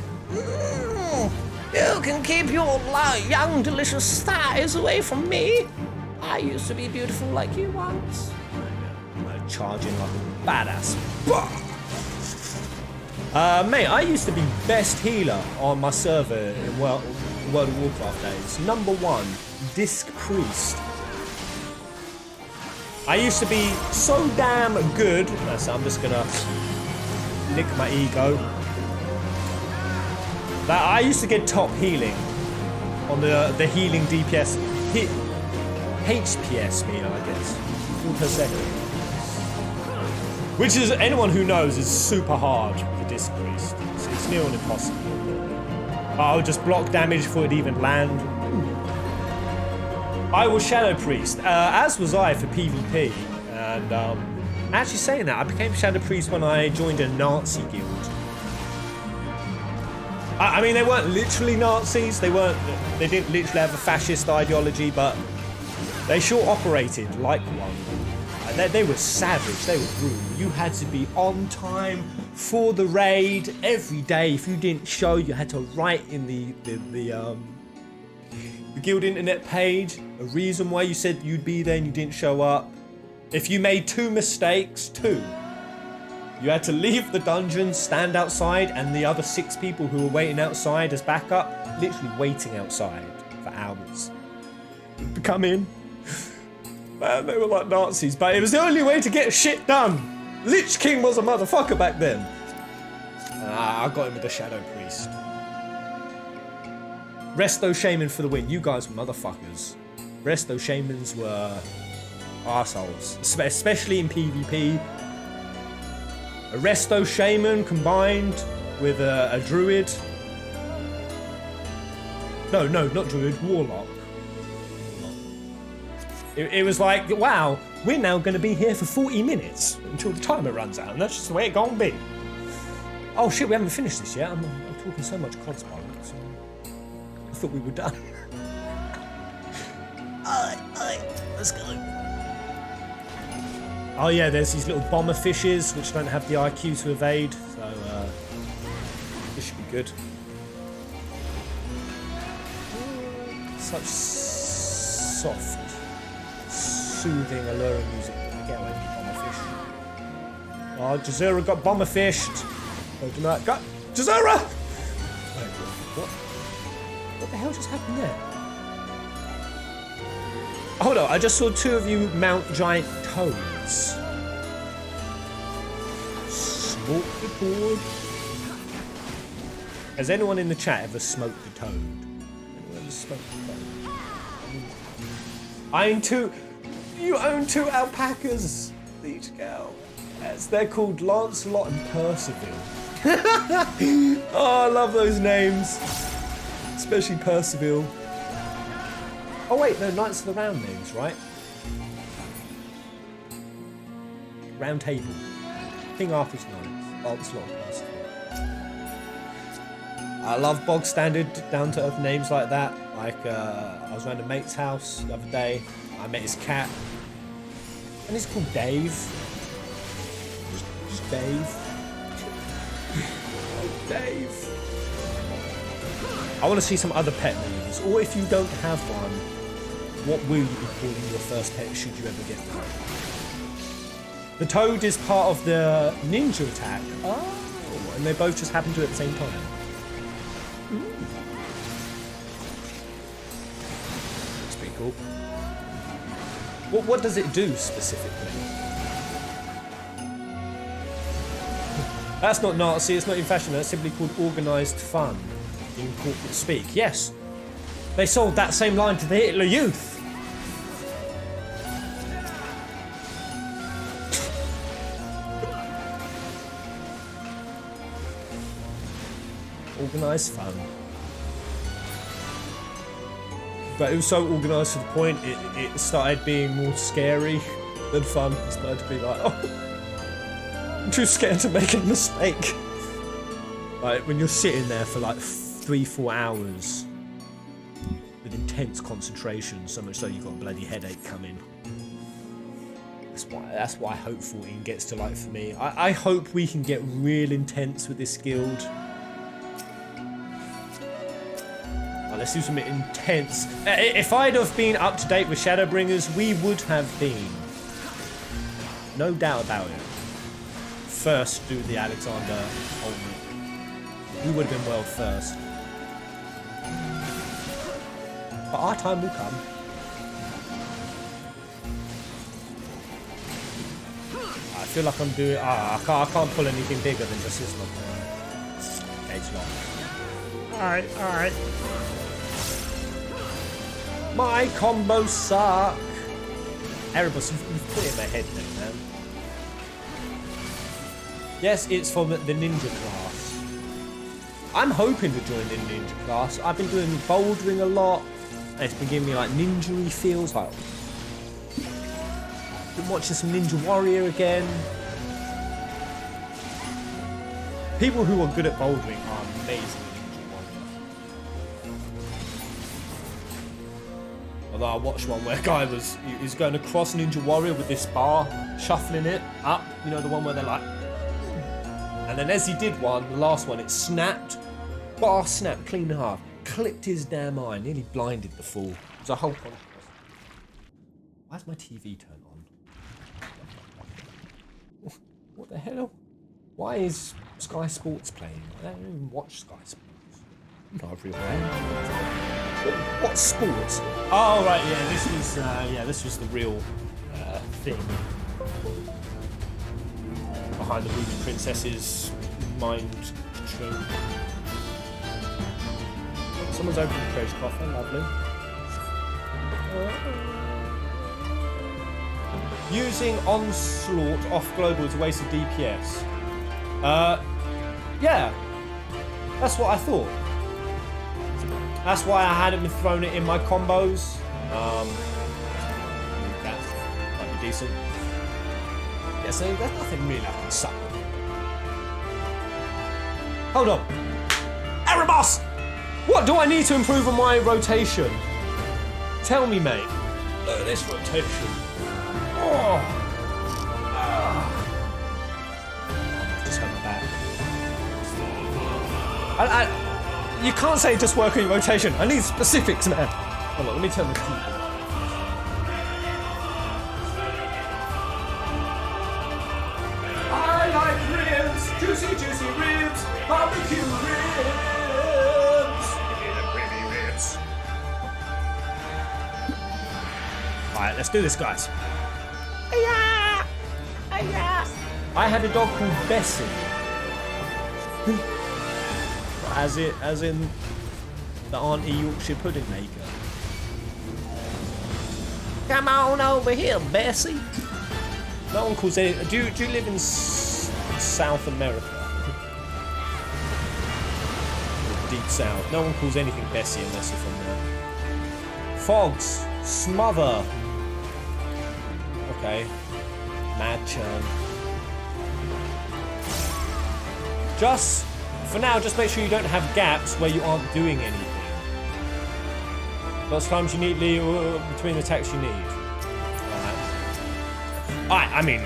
You can keep your young, delicious thighs away from me. I used to be beautiful like you once. I'm charging like a badass. Mate, I used to be best healer on my server in World of Warcraft days. Number 1, Disc Priest. I used to be so damn good. So I'm just gonna lick my ego. That I used to get top healing on the healing DPS. HPS meter, I guess. Per second. Which is, anyone who knows, is super hard with Disc Priest. It's near on impossible. I would just block damage before it even land. I was Shadow Priest, as was I for PvP. And actually saying that, I became Shadow Priest when I joined a Nazi guild. I mean, they weren't literally Nazis. They didn't literally have a fascist ideology, but they sure operated like one. They were savage, they were brutal. You had to be on time for the raid every day. If you didn't show, you had to write in the guild internet page a reason why you said you'd be there and you didn't show up. If you made 2 mistakes, you had to leave the dungeon, stand outside, and the other 6 people who were waiting outside as backup, literally waiting outside for hours. Come in. Man, they were like Nazis, but it was the only way to get shit done. Lich King was a motherfucker back then. I got him with the Shadow Priest. Resto Shaman for the win. You guys were motherfuckers. Resto Shamans were arseholes, especially in PvP. A Resto Shaman combined with a Druid. No, not Druid, Warlock. It was like, wow, we're now going to be here for 40 minutes until the timer runs out, and that's just the way it gonna be. Oh shit, we haven't finished this yet. I'm talking so much COD Spark, so I thought we were done. Alright, let's go. Oh yeah, there's these little bomber fishes which don't have the IQ to evade, so this should be good. Such soft, soothing, alluring music. Get away from bomberfish. Oh, Jazeera got bomberfished. Got Jazeera! Wait, what the hell just happened there? Hold on, I just saw 2 of you mount giant toads. Smoke the toad. Has anyone in the chat ever smoked a toad? Anyone ever smoked a toad? You own 2 alpacas, each girl. Yes, they're called Lancelot and Percival. Oh, I love those names. Especially Percival. Oh wait, no, Knights of the Round names, right? Round Table. King Arthur's Knights. Lancelot and Percival. I love bog standard, down to earth names like that. Like, I was around a mate's house the other day. I met his cat. And he's called Dave. Just Dave. Oh, Dave. I want to see some other pet names. Or if you don't have one, what will you be calling your first pet should you ever get one? The toad is part of the ninja attack. Oh, and they both just happen to at the same time. That's pretty cool. What does it do specifically? That's not Nazi, it's not in fashion, that's simply called organised fun in corporate speak. Yes, they sold that same line to the Hitler Youth. Organised fun. But it was so organised to the point it started being more scary than fun. It started to be like, oh, I'm too scared to make a mistake. Like when you're sitting there for like 3-4 hours with intense concentration, so much so you've got a bloody headache coming. That's why I hope 14 gets to like for me. I hope we can get real intense with this guild. Let's do some intense. If I'd have been up to date with Shadowbringers, we would have been, no doubt about it, first do the Alexander ultimate. We would have been world first. But our time will come. I feel like I'm doing. I can't pull anything bigger than just this one. Gauge lock. Alright. My combos suck. Erebus, you've put it in my head now, man. Yes, it's for the ninja class. I'm hoping to join the ninja class. I've been doing bouldering a lot, and it's been giving me like ninja-y feels. Like, been watching some Ninja Warrior again. People who are good at bouldering are amazing. Although I watched one where a guy was going across Ninja Warrior with this bar, shuffling it up, you know, the one where they're like, and then as he did one, the last one, it snapped, bar snapped clean in half, clipped his damn eye, nearly blinded the fool. It was a whole controversy. Why's my TV turned on? What the hell? Why is Sky Sports playing? I don't even watch Sky Sports. Not everywhere. What sports? Oh right, yeah. This was the real thing behind the Ruby Princess's mind control. Someone's opening the Crows Coffer, lovely. Using Onslaught off global is a waste of DPS. Yeah, that's what I thought. That's why I hadn't thrown it in my combos. That might be decent. Yeah, so there's nothing really I can suck on. Hold on. Erebus! What do I need to improve on my rotation? Tell me, mate. Look at this rotation. Oh. Just hurt my back. You can't say just work on your rotation. I need specifics, man. Hold on, let me turn this TV. I like ribs, juicy ribs, barbecue ribs. Alright, let's do this, guys. Hey-ya! Hey-ya! I had a dog called Bessie. As in the Auntie Yorkshire pudding maker. Come on over here, Bessie. No one calls any. Do you live in South America? Deep South. No one calls anything Bessie unless you're from there. Fogs, smother. Okay. Mad churn. Just. For now, just make sure you don't have gaps where you aren't doing anything. Lots of times you need between the attacks you need. Alright. I mean,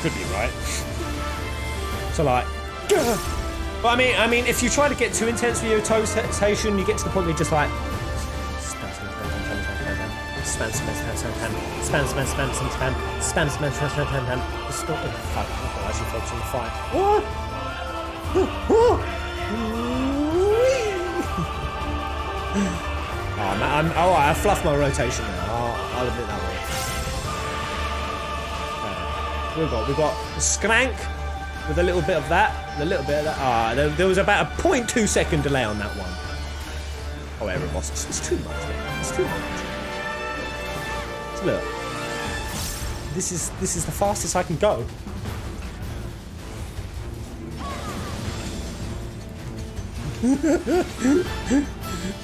could be right. So like, but I mean, if you try to get too intense with your toe station, you get to the point where you're just like, spam. Just stop it. Fuck, I should focus on the fight. Oh, man, I fluffed my rotation now. I'll admit that one. We've got Skrank with a little bit of that, there was about a 0.2 second delay on that one. Oh, Aero Boss, it's too much, man. It's too much. So look, this is the fastest I can go.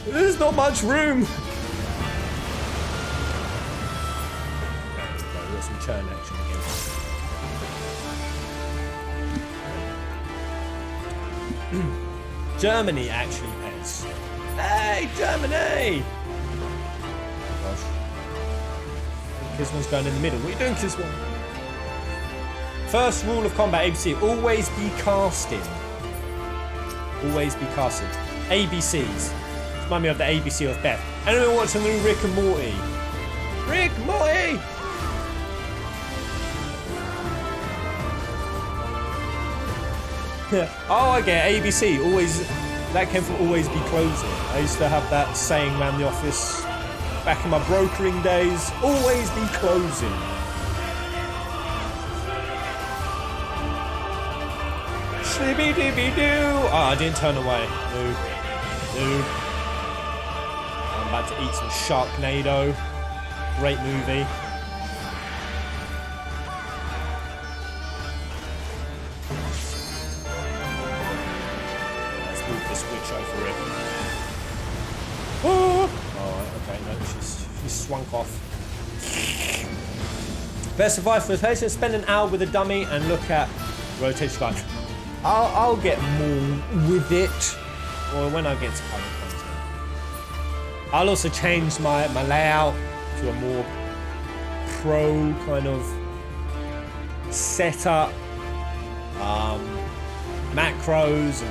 There's not much room. We've got some churn action again. Germany actually pays. Hey, Germany! Oh gosh. Kisman's going in the middle. What are you doing, Kisman? First rule of combat, ABC, always be casting. Always be casting. ABCs. Remind me of the ABC of Beth. Anyone watching the new Rick and Morty? Rick, Morty! Oh, I get it. ABC. Always. That came from always be closing. I used to have that saying around the office back in my brokering days. Always be closing. Shibby dibby doo. Oh, I didn't turn away. No. I'm about to eat some Sharknado. Great movie. Let's move this witch over it. Oh, okay, no, she's swung off. Best survive for the patient. Spend an hour with a dummy and look at rotation guide. I'll get more with it, or when I get to current content. I'll also change my layout to a more pro kind of setup, macros,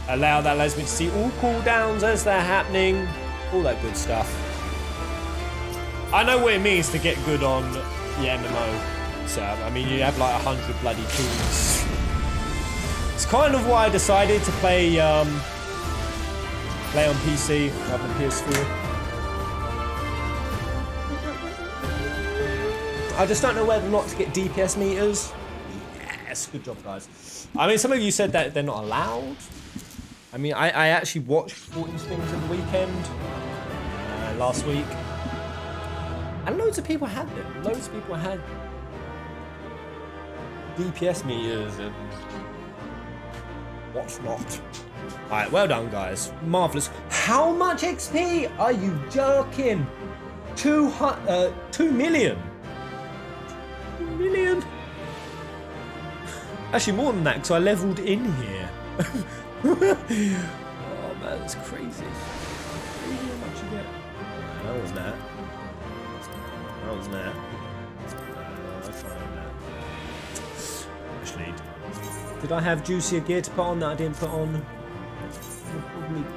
and allows me to see all cooldowns as they're happening, all that good stuff. I know what it means to get good on the MMO setup. I mean, you have like 100 bloody tools. It's kind of why I decided to play on PC rather than PS4. I just don't know whether or not to get DPS meters. Yes, good job, guys. I mean, some of you said that they're not allowed. I mean, I actually watched 14 Streams at the weekend last week, and loads of people had them. Loads of people had DPS meters and what's not. Alright, well done, guys. Marvellous. How much XP? Are you joking? 2 million. 2 million? Actually, more than that, because I leveled in here. Oh, man, that's crazy. How much you get? That was that. That was that. That's fine, that. Actually, did I have juicier gear to put on that I didn't put on?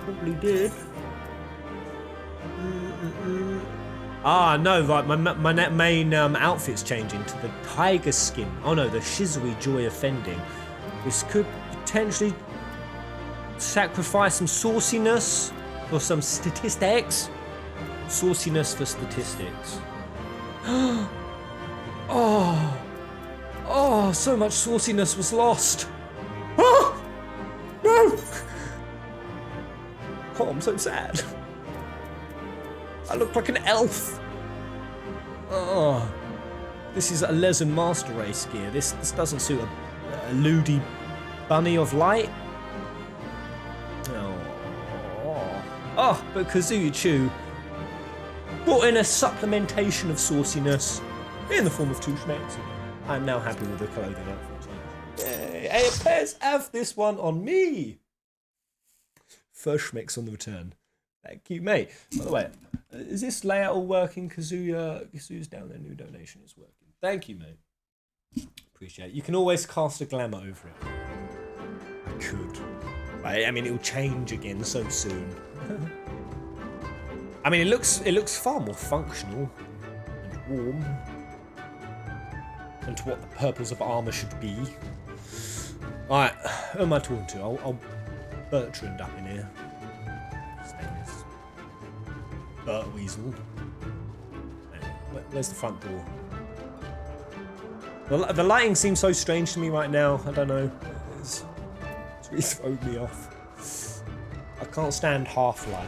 Probably did. Ah, no, right, my main outfit's changing to the tiger skin. Oh no, the Shizui Joy Offending. This could potentially sacrifice some sauciness for some statistics. Sauciness for statistics. Oh, so much sauciness was lost. Oh, no. Oh, I'm so sad. I look like an elf. Oh, this is a Les and Master Race gear. This doesn't suit a Ludi bunny of light. Oh, but Kazuya Chu brought in a supplementation of sauciness in the form of 2 schmecks. I'm now happy with the clothing outfit change. Yay! Hey, players have this one on me. First schmecks on the return. Thank you, mate. By the way, is this layout all working? Kazuya's down there. New donation is working. Thank you, mate. Appreciate it. You can always cast a glamour over it. I could. I mean, it will change again so soon. I mean, it looks far more functional and warm, and to what the purpose of armor should be. All right, who am I talking to? I'll Bertrand up in here. His name is Bert Weasel. Where's the front door? The lighting seems so strange to me right now. I don't know. It's really thrown me off. I can't stand half-light.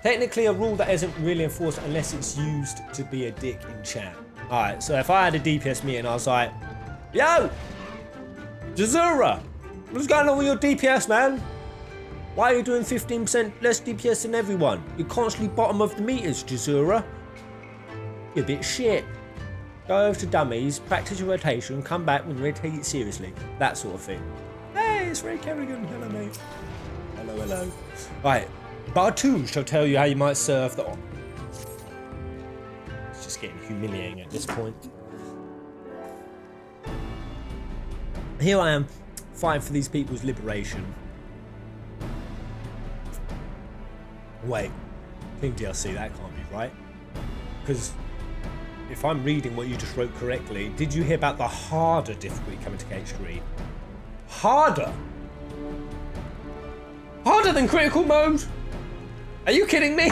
Technically a rule that isn't really enforced unless it's used to be a dick in chat. Alright, so if I had a DPS meeting, I was like, yo! Jazura! What's going on with your DPS, man? Why are you doing 15% less DPS than everyone? You're constantly bottom of the meters, Jazura. You're a bit shit. Go over to dummies, practice your rotation, come back when you're ready to take it seriously. That sort of thing. Hey, it's Ray Kerrigan. Hello, mate. Hello, hello. Right, Bartu shall tell you how you might serve the... It's just getting humiliating at this point. Here I am, fighting for these people's liberation. Wait, King DLC, that can't be right. Because if I'm reading what you just wrote correctly, did you hear about the harder difficulty coming to KH3? Harder? Harder than critical mode? Are you kidding me?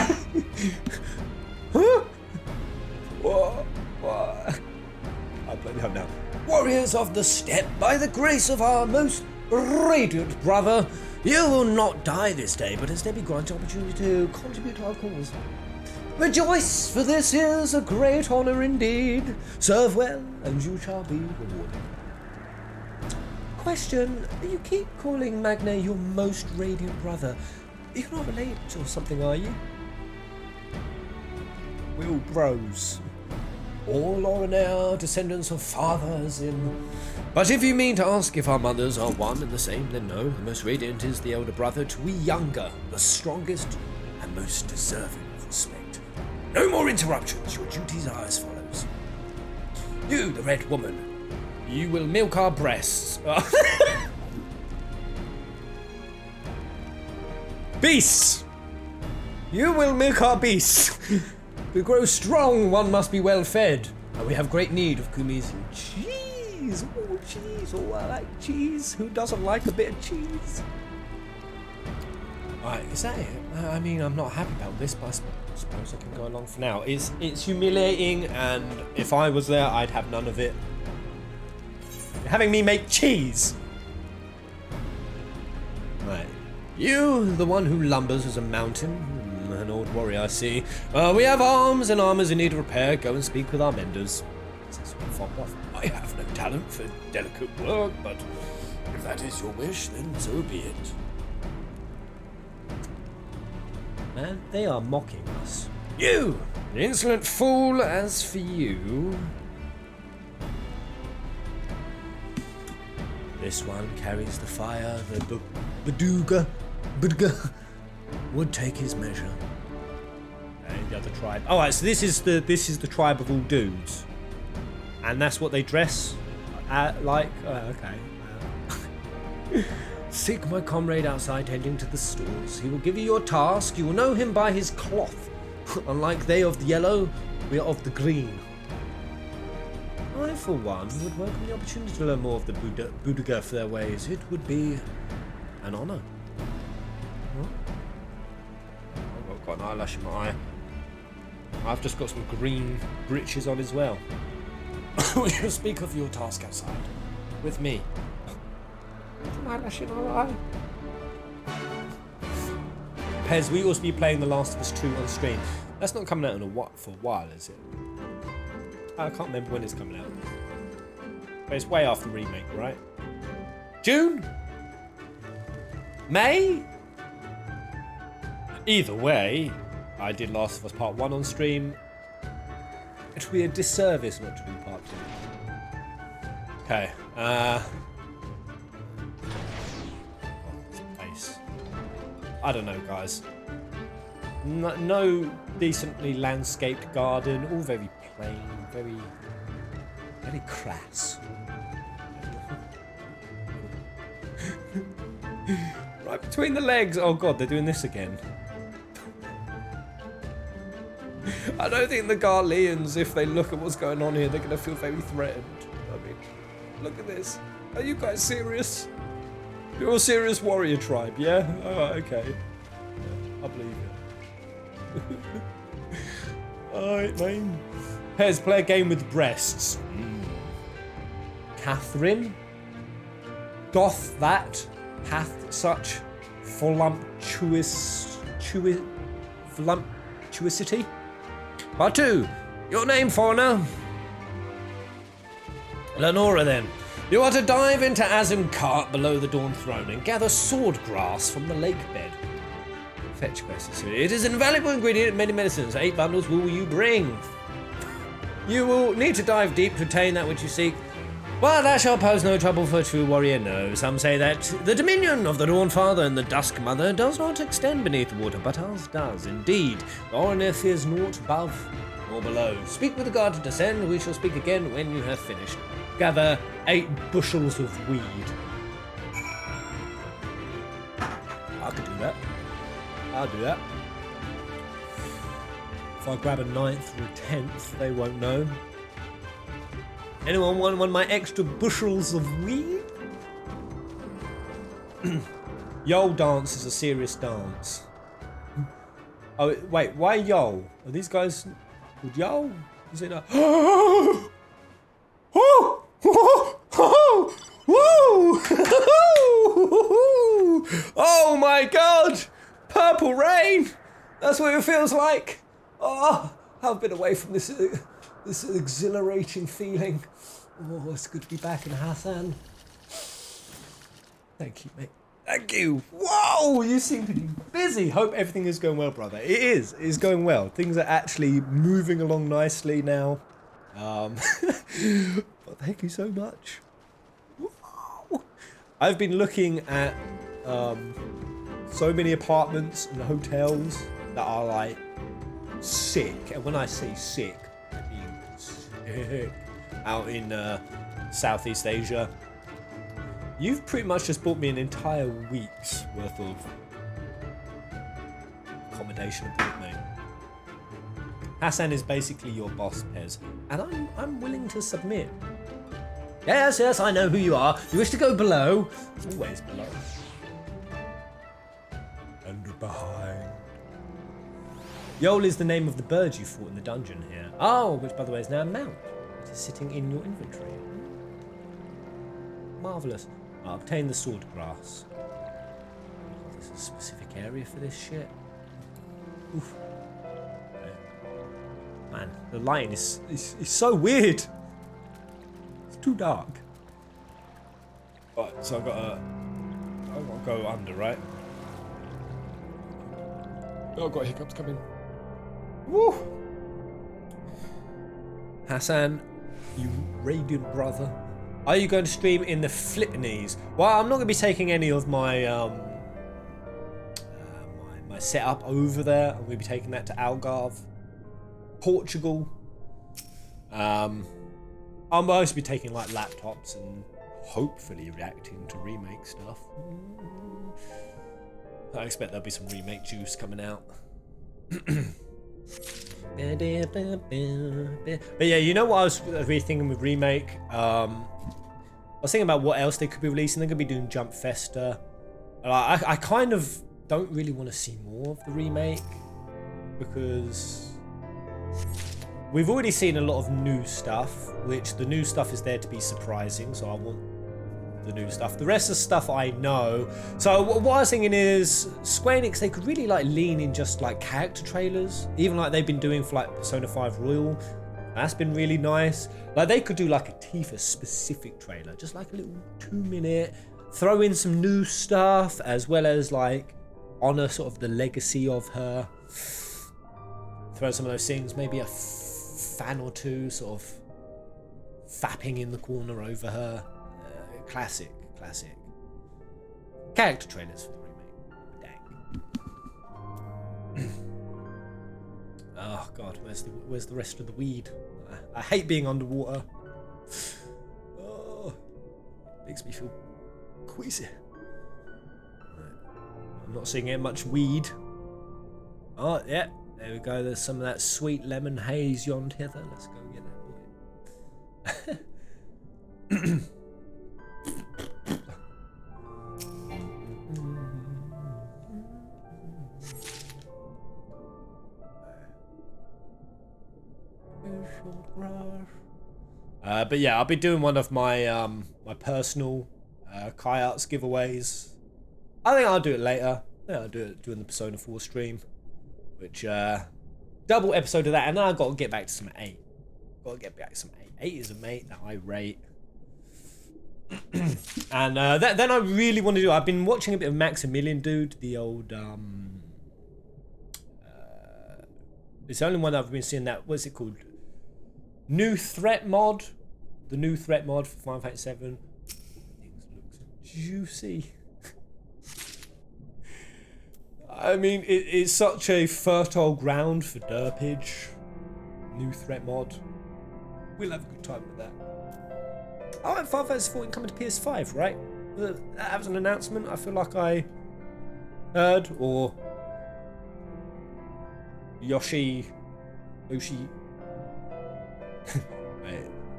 Huh? What? I bloody hope now. Warriors of the steppe, by the grace of our most radiant brother, you will not die this day, but instead be granted opportunity to contribute to our cause. Rejoice, for this is a great honor indeed. Serve well, and you shall be rewarded. Question, you keep calling Magne your most radiant brother. You're not related or something, are you? We're all bros. All are now descendants of fathers in... But if you mean to ask if our mothers are one and the same, then no. The most radiant is the elder brother, to we younger, the strongest and most deserving of respect. No more interruptions. Your duties are as follows. You, the red woman, you will milk our breasts. Beasts! You will milk our beasts. To grow strong, one must be well fed. And we have great need of Kumi's cheese. Oh, cheese. Oh, I like cheese. Who doesn't like a bit of cheese? Alright, is that it? I mean, I'm not happy about this, but I suppose I can go along for now. It's humiliating, and if I was there, I'd have none of it. You're having me make cheese. Right. You, the one who lumbers as a mountain. An old warrior, I see. We have arms and armors in need of repair. Go and speak with our menders. I have no talent for delicate work, but if that is your wish, then so be it. Man, they are mocking us. You, an insolent fool, as for you... This one carries the fire, the Badooga would take his measure. And the other tribe. Oh, right, so this is the tribe of all dudes, and that's what they dress like. Okay. Seek my comrade outside, heading to the stores. He will give you your task. You will know him by his cloth. Unlike they of the yellow, we are of the green. I, for one, would welcome the opportunity to learn more of the Budaga for their ways. It would be an honor. Huh? I've got an eyelash in my eye. I've just got some green breeches on as well. We shall speak of your task outside. With me. An eyelash in our eye. Pez, we also be playing The Last of Us 2 on stream. That's not coming out for a while, is it? I can't remember when it's coming out. But it's way after the remake, right? June? May? Either way, I did Last of Us Part 1 on stream. It would be a disservice not to do Part 2. Okay, I don't know, guys. No decently landscaped garden. All very plain, very crass. Right between the legs. Oh god, they're doing this again. I don't think the Garleans, if they look at what's going on here, they're going to feel very threatened. I mean, look at this. Are you guys serious? You're a serious warrior tribe, yeah? Alright, okay. Yeah, I believe it. Alright, man. Pez, play a game with breasts. Catherine? Doth that hath such voluptuosity? Part 2. Your name, foreigner? Lenora, then. You are to dive into Asimkart below the Dawn Throne and gather sword grass from the lake bed. Fetch quest. It is an invaluable ingredient in many medicines. 8 bundles will you bring? You will need to dive deep to obtain that which you seek. Well, that shall pose no trouble for a true warrior, no. Some say that the dominion of the Dawn Father and the Dusk Mother does not extend beneath the water, but ours does, indeed. The Oriner fears naught above or below. Speak with the guard to descend, we shall speak again when you have finished. Gather 8 bushels of weed. I could do that. I'll do that. If I grab a 9th or a 10th, they won't know. Anyone want one of my extra bushels of weed? Yole dance is a serious dance. Oh, wait, why Yole? Are these guys called Yole? Is it a... Oh my god! Purple rain! That's what it feels like. Oh, I've been away from this exhilarating feeling. Oh, it's good to be back in Hassan. Thank you, mate. Thank you. Whoa, you seem to be busy. Hope everything is going well, brother. It is. It's going well. Things are actually moving along nicely now. But thank you so much. Whoa. I've been looking at so many apartments and hotels that are like sick. And when I say sick, I mean sick. Out in Southeast Asia. You've pretty much just bought me an entire week's worth of accommodation aboard, mate. Hassan is basically your boss, Pez, and I'm willing to submit. Yes, yes, I know who you are. You wish to go below? Always below. And behind. Yole is the name of the bird you fought in the dungeon here. Oh, which by the way is now a mount. It is sitting in your inventory. Marvellous. I'll obtain the sword grass. There's a specific area for this shit. Oof. Man, the lighting is so weird. It's too dark. Right, so I've got to go under, right? Oh, I've got hiccups coming. Woo! Hassan, you radiant brother. Are you going to stream in the Philippines? Well, I'm not going to be taking any of my my setup over there. I'm going to be taking that to Algarve, Portugal. I'll mostly be taking like laptops and hopefully reacting to remake stuff. I expect there'll be some remake juice coming out. But yeah, you know what I was really thinking with remake? I was thinking about what else they could be releasing. They're going to be doing Jump Festa. I kind of don't really want to see more of the remake because we've already seen a lot of new stuff, which the new stuff is there to be surprising, so I want the new stuff. The rest of the stuff I know. So what I was thinking is Square Enix, they could really like lean in just like character trailers, even like they've been doing for like Persona 5 Royal. That's been really nice. Like they could do like a Tifa specific trailer, just like a little 2-minute, throw in some new stuff as well as like honor sort of the legacy of her. Throw some of those things, maybe a fan or two sort of fapping in the corner over her. Classic. Character trailers for the remake. Dang. Oh god, where's the rest of the weed? I hate being underwater. Oh, makes me feel queasy. I'm not seeing much weed. Oh yeah, there we go. There's some of that sweet lemon haze yonder hither. Let's go get that boy. But yeah, I'll be doing one of my my personal kayaks giveaways. I think I'll do it later. Yeah, I'll do it during the Persona 4 stream, which double episode of that, and then I've got to get back to some 8. Got to get back to some 8. 8 is a mate that I rate. And then I really want to do. I've been watching a bit of Maximilian Dude, the old it's the only one I've been seeing that. What's it called? New Threat mod. The new threat mod for Final Fantasy 7. Things looks juicy. I mean, it's such a fertile ground for derpage. New threat mod. We'll have a good time with that. Oh, and Final Fantasy 14 coming to PS5, right? That was an announcement. I feel like I heard, or Yoshi. Wait,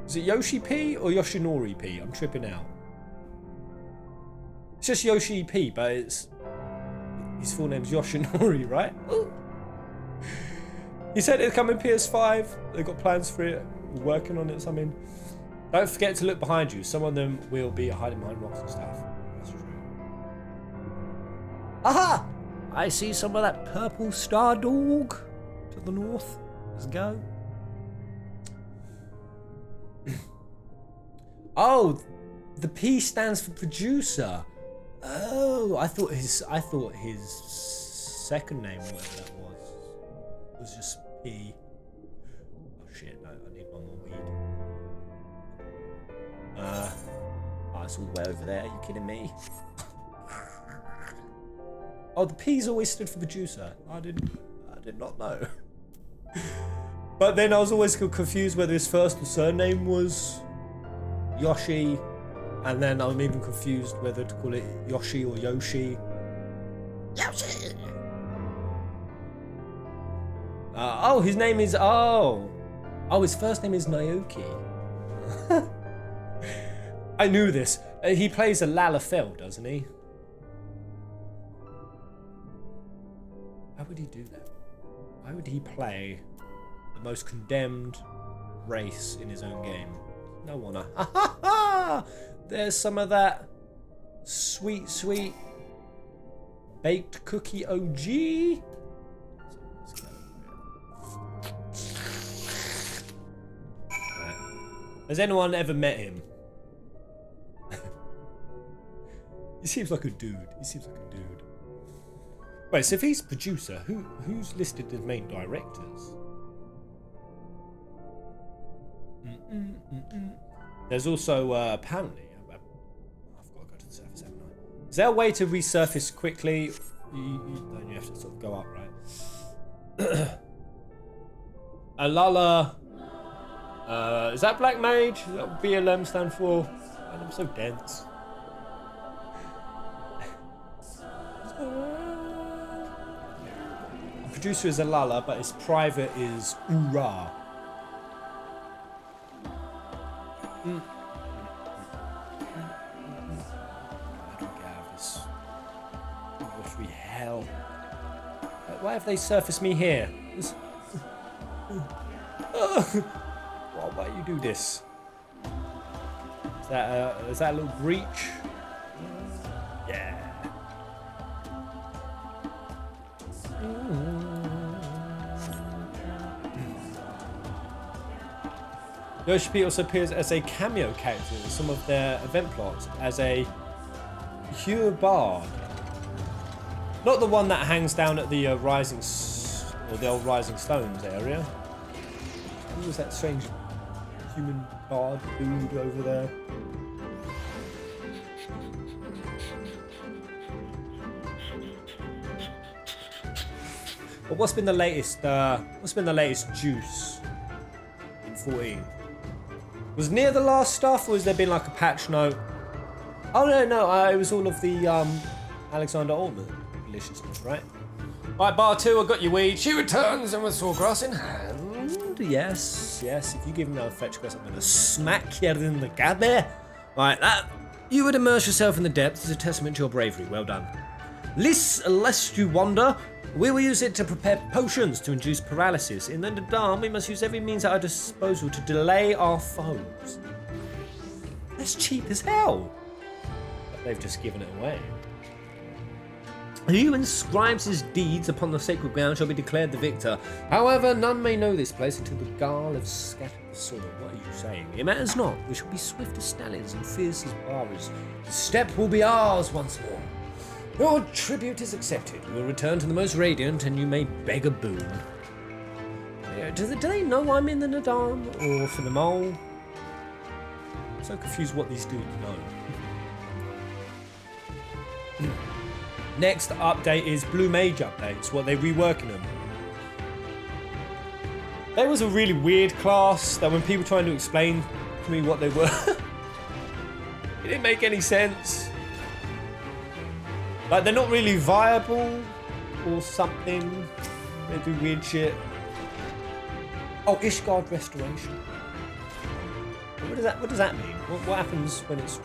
is it Yoshi P or Yoshinori P? I'm tripping out. It's just Yoshi P, but his full name's Yoshinori, right? Ooh. He said it'd come in PS5. They've got plans for it. We're working on it or something. Don't forget to look behind you. Some of them will be hiding behind rocks and stuff. That's true. Aha! I see some of that purple star dog to the north. Let's go. Oh, the P stands for producer. Oh, I thought his second name, whatever that was just P. Oh shit! No, I need one more weed. Oh, it's all the way over there. Are you kidding me? Oh, the P's always stood for producer. I did not know. But then I was always confused whether his first or surname was Yoshi, and then I'm even confused whether to call it Yoshi or Yoshi. Yoshi! Oh, his name is... Oh, his first name is Naoki. I knew this. He plays a Lalafell, doesn't he? Why would he do that? Why would he play the most condemned race in his own game? No one. There's some of that sweet, sweet baked cookie OG. Let's go. Right. Has anyone ever met him? He seems like a dude. Wait, so if he's producer, who's listed as main directors? There's also apparently I've got to go to the surface, haven't I? Is there a way to resurface quickly? You have to sort of go up, right? Alala. Is that Black Mage? Is that what BLM stand for? Man, I'm so dense. The producer is Alala, but his private is Ura. How do we get out of this watery hell? Why have they surfaced me here? Why do you do this? Is that a little breach? Yeah. Yoshi P also appears as a cameo character in some of their event plots as a Hue Bard. Not the one that hangs down at the the old Rising Stones area. Who was that strange human bard dude over there? But what's been the latest? What's been the latest juice in 14? Was near the last stuff, or has there been like a patch note? Oh no, it was all of the Alexander Altman deliciousness, right? Right, bar 2, I got your weed. She returns and with sawgrass in hand. Yes. If you give me that fetch quest, I'm gonna smack you in the gabby. Right, that you would immerse yourself in the depths is a testament to your bravery. Well done. Lest you wander, we will use it to prepare potions to induce paralysis. In the Nadam, we must use every means at our disposal to delay our foes. That's cheap as hell. But they've just given it away. He who inscribes his deeds upon the sacred ground shall be declared the victor. However, none may know this place until the Garl have scattered the soil. What are you saying? It matters not. We shall be swift as stallions and fierce as barbers. The steppe will be ours once more. Your tribute is accepted. You will return to the most radiant, and you may beg a boon. Do they know I'm in the Nadam, or for the mole? I'm so confused what these dudes know. Next update is Blue Mage updates, what they're reworking them. There was a really weird class that when people trying to explain to me what they were, it didn't make any sense. Like, they're not really viable or something. They do weird shit. Oh, Ishgard Restoration. What does that mean? What happens when it's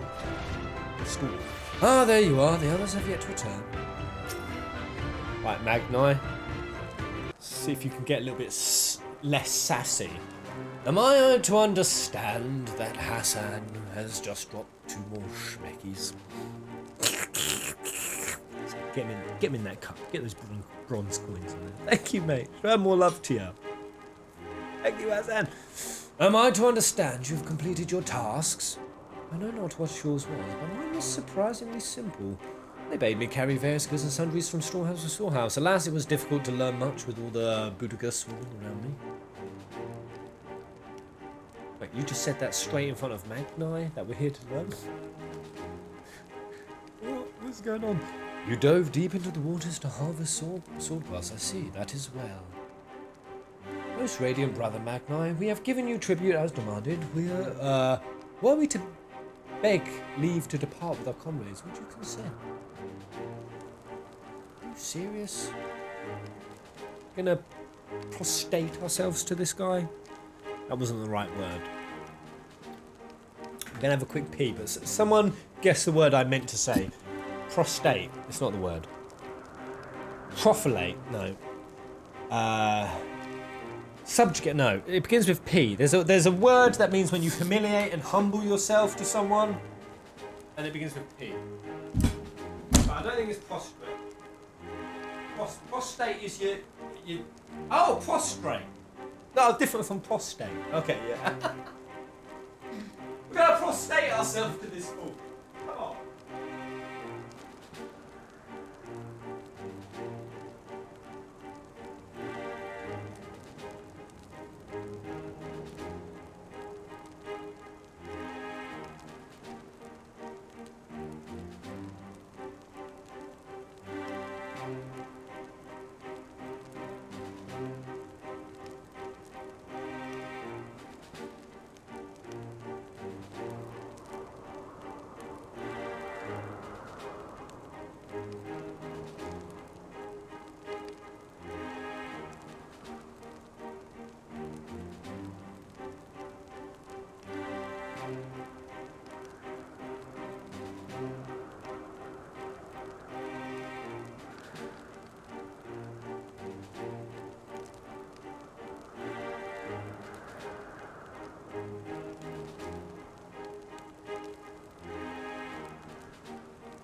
restored? Ah, there you are. The others have yet to return. Right, Magni. See if you can get a little bit less sassy. Am I to understand that Hassan has just dropped 2 more schmeckies? Get him in that cup. Get those bronze coins in there. Thank you, mate. Show more love to you. Thank you, Hassan. Am I to understand you've completed your tasks? I know not what yours was, but mine was surprisingly simple. They bade me carry various goods and sundries from storehouse to storehouse. Alas, it was difficult to learn much with all the Budagas swarming around me. Wait, you just said that straight in front of Magni, that we're here to learn? What's going on? You dove deep into the waters to harvest swordgrass. I see, that is well. Most radiant brother Magni, we have given you tribute as demanded. Were we to beg leave to depart with our comrades, would you consent? Are you serious? Gonna prostrate ourselves to this guy? That wasn't the right word. I'm gonna have a quick pee, but someone guess the word I meant to say. Prostate. It's not the word. Profilate. No. Subjugate. No. It begins with P. There's a word that means when you humiliate and humble yourself to someone, and it begins with P. But I don't think it's prostrate. Prostate is your. Oh, prostrate. No, different from prostate. Okay, yeah. We're gonna prostrate ourselves to this fool. Come on.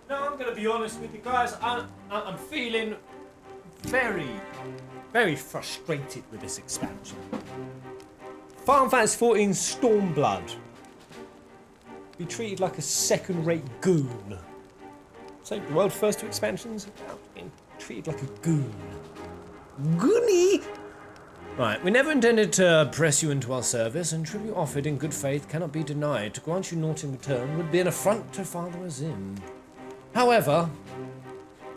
I'm going to be honest with you guys. I'm feeling very, very frustrated with this expansion. Final Fantasy 14 Stormblood. Be treated like a second-rate goon. So the world's first 2 expansions about being treated like a goon. Goonie! Right, we never intended to press you into our service, and tribute offered in good faith cannot be denied. To grant you naught in return would be an affront to Father Azim. However,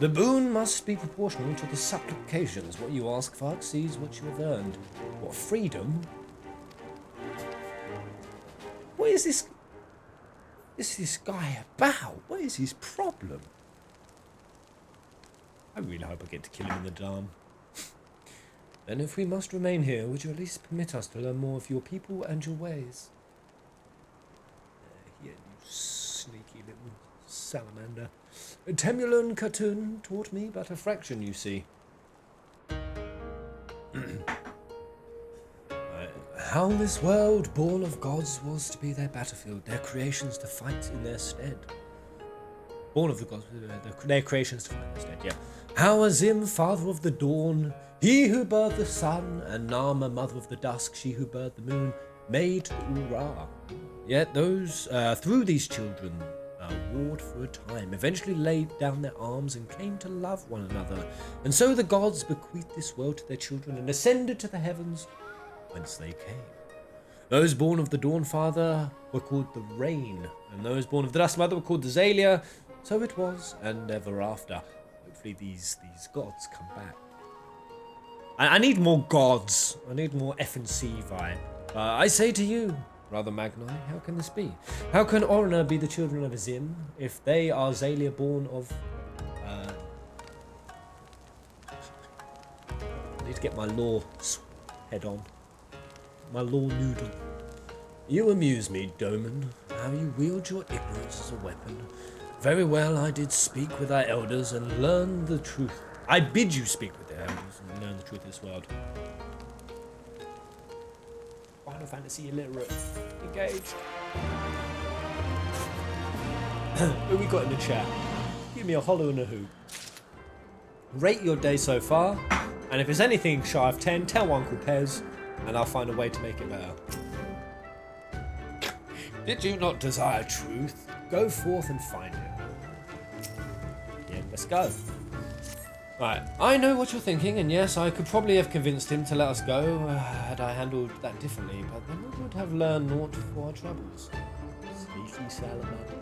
The boon must be proportional to the supplications. What you ask for exceeds what you have earned. What, freedom? What is this? Is this guy about? What is his problem? I really hope I get to kill him in the darm. Then if we must remain here, would you at least permit us to learn more of your people and your ways? Yeah, you sneaky little salamander. Temulan Khatun taught me but a fraction, you see. How this world, born of gods, was to be their battlefield, their creations to fight in their stead. Born of the gods, their creations to fight in their stead, yeah. How Azim, father of the dawn, he who birthed the sun, and Nama, mother of the dusk, she who birthed the moon, made the Ura. Yet those, through these children, warred for a time, eventually laid down their arms and came to love one another. And so the gods bequeathed this world to their children and ascended to the heavens, whence they came. Those born of the Dawn Father were called the Rain, and those born of the Dust Mother were called the Zalia. So it was, and ever after. Hopefully these gods come back. I need more gods. I need more F&C vibe. I say to you, Brother Magnai, how can this be? How can Orna be the children of Azim if they are Zalia born of... I need to get my law head on. My law noodle. You amuse me, Doman. How you wield your ignorance as a weapon. Very well, I did speak with our elders and learn the truth. I bid you speak with the elders and learn the truth of this world. Final Fantasy illiterate. Engaged. Who we got in the chat? Give me a hollow and a hoop. Rate your day so far, and if it's anything shy of 10, tell Uncle Pez, and I'll find a way to make it better. Did you not desire truth? Go forth and find it. Yeah, let's go. Right, I know what you're thinking, and yes, I could probably have convinced him to let us go had I handled that differently, but then we would have learned naught for our troubles. Sneaky salamander.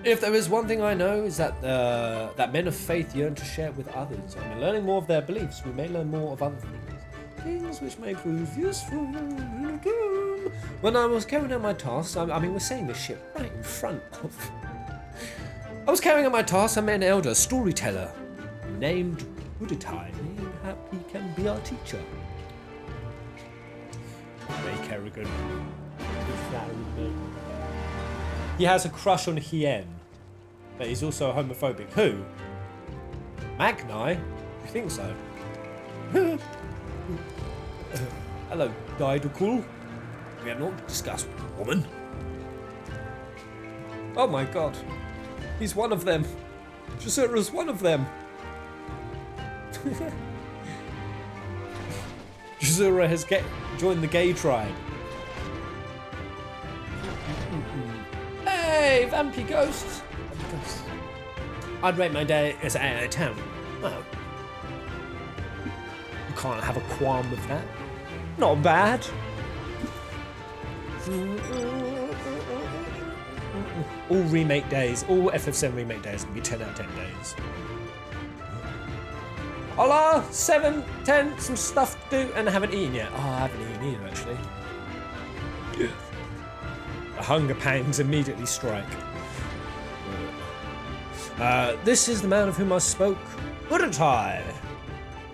If there is one thing I know, is that that men of faith yearn to share it with others. I mean, learning more of their beliefs, we may learn more of other things. Things which may prove useful. When I was carrying out my tasks, I mean, we're saying this shit right in front of... I was carrying out my tasks, I met an elder, storyteller, named Buditai. Mayhap he can be our teacher. Ray Kerrigan. He has a crush on Hien, but he's also homophobic. Who? Magnai? You think so? Hello, Daidokul. We have not discussed woman. Oh my god. He's one of them. Jazura's one of them. Jazura has joined the gay tribe. Hey, vampy ghosts. I'd rate my day as 8 out of 10. Well, you can't have a qualm with that. Not bad. All remake days, all FF7 remake days can be 10 out of 10 days. Hola, 7, 10, some stuff to do, and I haven't eaten yet. Oh, I haven't eaten either, actually. The hunger pangs immediately strike. This is the man of whom I spoke. Buditai.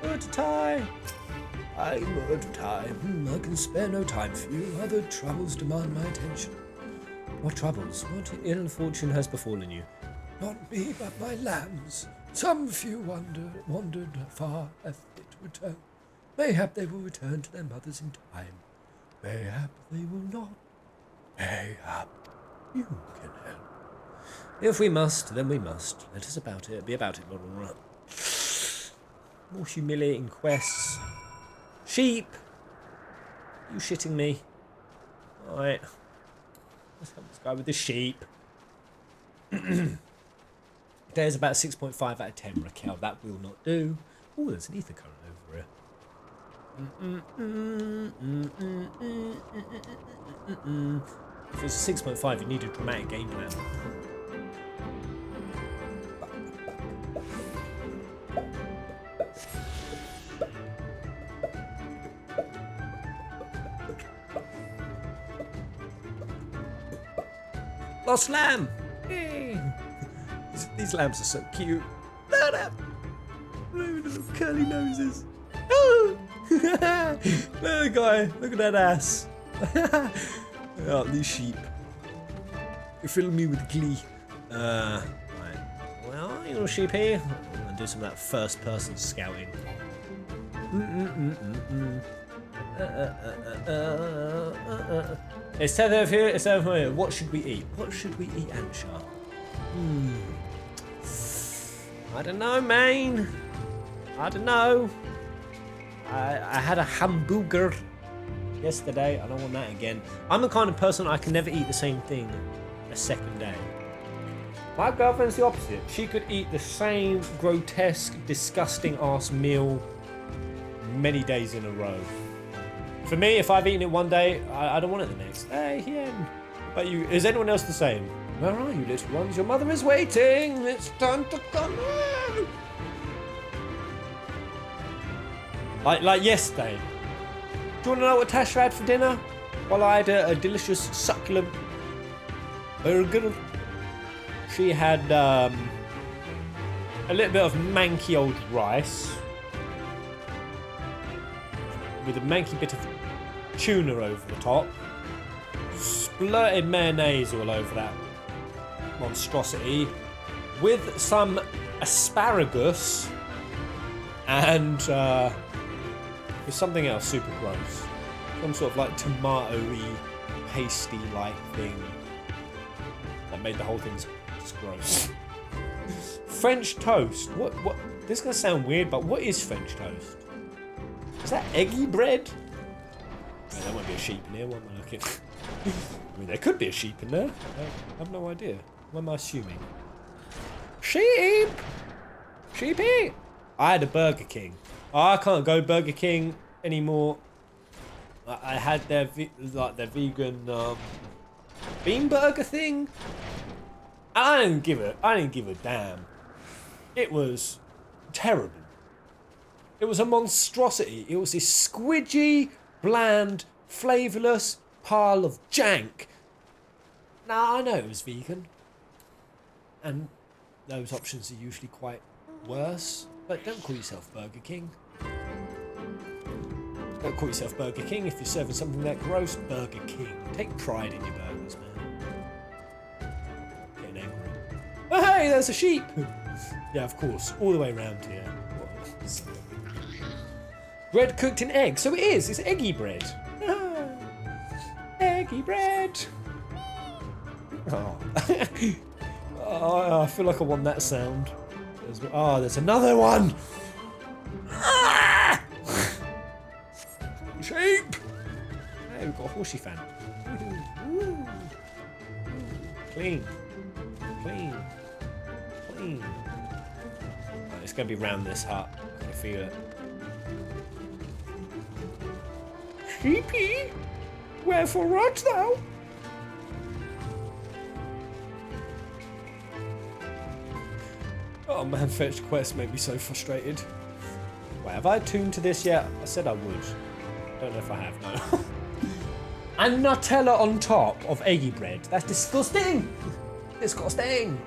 Buditai. I'm Buditai. I can spare no time for you. Other troubles demand my attention. What troubles? What ill fortune has befallen you? Not me, but my lambs. Some few wandered far, have yet to return. Mayhap they will return to their mothers in time. Mayhap they will not. Mayhap you can help. If we must, then we must. Let us about it. Be about it, Laura. More humiliating quests. Sheep! You shitting me? Alright. Let's help this guy with the sheep. There's about 6.5 out of 10, Raquel. That will not do. Oh, there's an ether current over here. If it's 6.5, you need a dramatic game plan. Lost lamb. Yay. These lambs are so cute. Look at them. Little curly noses. Oh. Look, guy. Look at that ass. Oh, these sheep. You fill me with glee. Right. Well, you little sheep here. I'm gonna do some of that first-person scouting. It's 10 over here. It's over here. What should we eat? What should we eat, Ansha? I don't know, man. I don't know. I had a hamburger yesterday. I don't want that again. I'm the kind of person I can never eat the same thing a second day. My girlfriend's the opposite. She could eat the same grotesque, disgusting ass meal many days in a row. For me, if I've eaten it one day, I don't want it the next. Hey, Hien. But you, is anyone else the same? Where are you, little ones? Your mother is waiting. It's time to come in. Like yesterday. Do you want to know what Tasha had for dinner? Well, I had a delicious, succulent burger. She had a little bit of manky old rice with a manky bit of tuna over the top. Splurted mayonnaise all over that monstrosity with some asparagus and with something else super gross. Some sort of like tomato-y, pasty-like thing that made the whole thing just gross. French toast. What? This is gonna sound weird, but what is French toast? Is that eggy bread? Oh, there might be a sheep in here. What am I looking? I mean, there could be a sheep in there. I have no idea. What am I assuming? Sheep! Sheepy! I had a Burger King. Oh, I can't go Burger King anymore. I had their vegan bean burger thing. I didn't give a damn. It was terrible. It was a monstrosity. It was this squidgy, bland, flavourless pile of jank. Now, I know it was vegan. And those options are usually quite worse. But don't call yourself Burger King. Don't call yourself Burger King if you're serving something that gross. Burger King. Take pride in your burgers, man. Getting angry. Oh, hey, there's a sheep! Yeah, of course. All the way around here. Bread cooked in egg. So it is. It's eggy bread. Eggy bread. Oh. Oh, I feel like I want that sound. There's another one. Ah! Sheep. Hey, we've got a horsey fan. Clean. Clean. Clean. Right, it's going to be round this hut. I can feel it. Sheepy, wherefore art thou? Oh man, fetched quests make me so frustrated. Wait, have I tuned to this yet? I said I would. Don't know if I have, no. And Nutella on top of eggy bread. That's disgusting! Disgusting!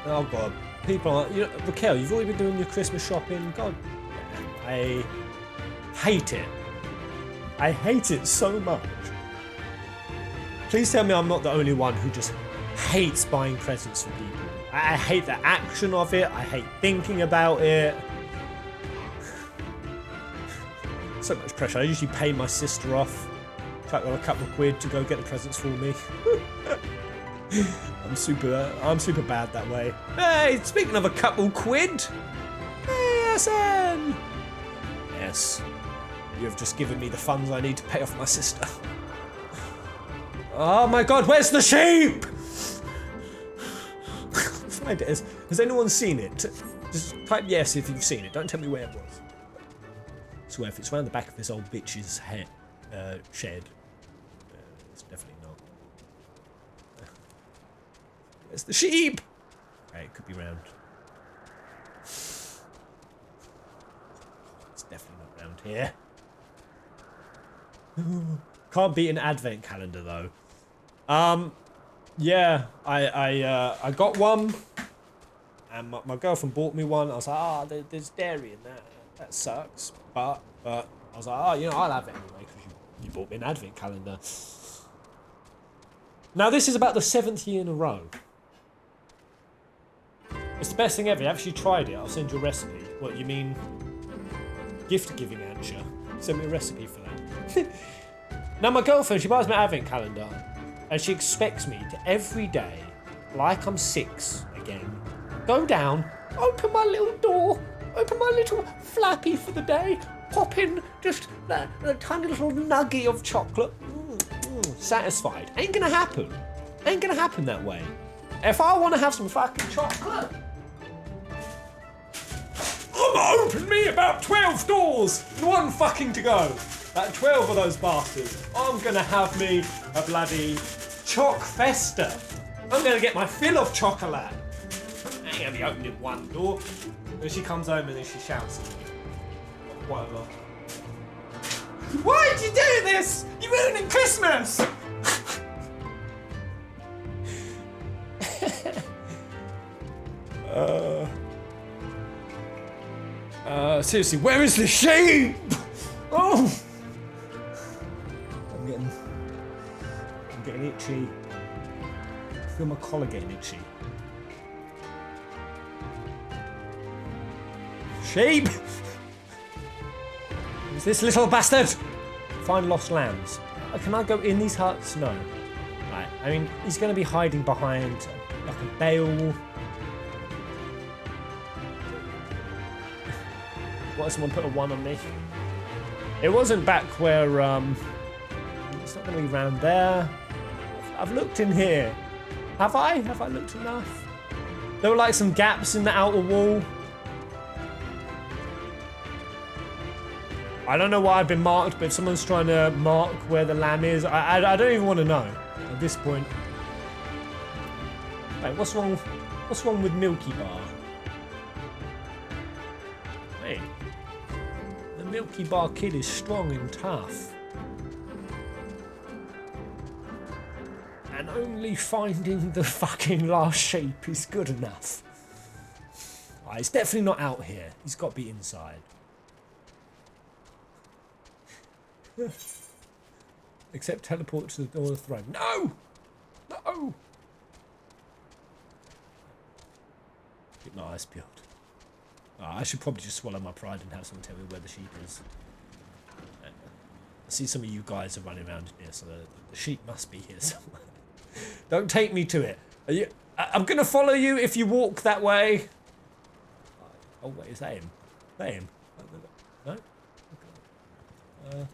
Oh god. People are, you know, Raquel, you've already been doing your Christmas shopping. God, I hate it. I hate it so much. Please tell me I'm not the only one who just hates buying presents for people. I hate the action of it. I hate thinking about it. So much pressure. I usually pay my sister off. Chuck her a couple of quid to go get the presents for me. I'm super bad that way. Hey, speaking of a couple quid. Hey, SN. Yes. You have just given me the funds I need to pay off my sister. Oh my god, where's the sheep? Find it. Has anyone seen it? Just type yes if you've seen it. Don't tell me where it was. I swear, if it's around the back of this old bitch's head, shed, it's definitely not. Where's the sheep? Okay, it could be round. It's definitely not round here. Can't beat an advent calendar though. Yeah, I got one, and my girlfriend bought me one. I was like, there's dairy in that. That sucks. But I was like, you know, I'll have it anyway because you bought me an advent calendar. Now this is about the 7th year in a row. It's the best thing ever. You actually tried it. I'll send you a recipe. What, you mean gift giving, Ansha? Send me a recipe for that. Now my girlfriend, she buys me an advent calendar, and she expects me to every day, like I'm 6 again, go down, open my little door, open my little flappy for the day, pop in just a tiny little nugget of chocolate, satisfied. Ain't gonna happen. Ain't gonna happen that way. If I want to have some fucking chocolate, I'm open me about 12 doors, one fucking to go. About 12 of those bastards. I'm gonna have me a bloody choc festa. I'm gonna get my fill of chocolate. I ain't gonna be opening one door. Then she comes home and then she shouts at me. Whatever. Why'd you do this? You ruining Christmas! Seriously, where is the sheep? Oh! I'm getting itchy. I feel my collar getting itchy. Sheep! Who's this little bastard? Find lost lambs. Can I go in these huts? No. Right. I mean, he's going to be hiding behind like a bale. Why someone put a 1 on me? It wasn't back where, it's not going to be round there. I've looked in here. Have I? Have I looked enough? There were like some gaps in the outer wall. I don't know why I've been marked, but if someone's trying to mark where the lamb is, I don't even want to know at this point. Wait, what's wrong with Milky Bar? Hey. The Milky Bar kid is strong and tough. And only finding the fucking last sheep is good enough. Right, he's definitely not out here. He's got to be inside. Except teleport to the door of the throne. No! No! Keep my eyes peeled. Oh, I should probably just swallow my pride and have someone tell me where the sheep is. I see some of you guys are running around here, so the sheep must be here somewhere. Don't take me to it. I'm going to follow you if you walk that way. Oh, wait, is that him? Is that him? No? Okay. Wait,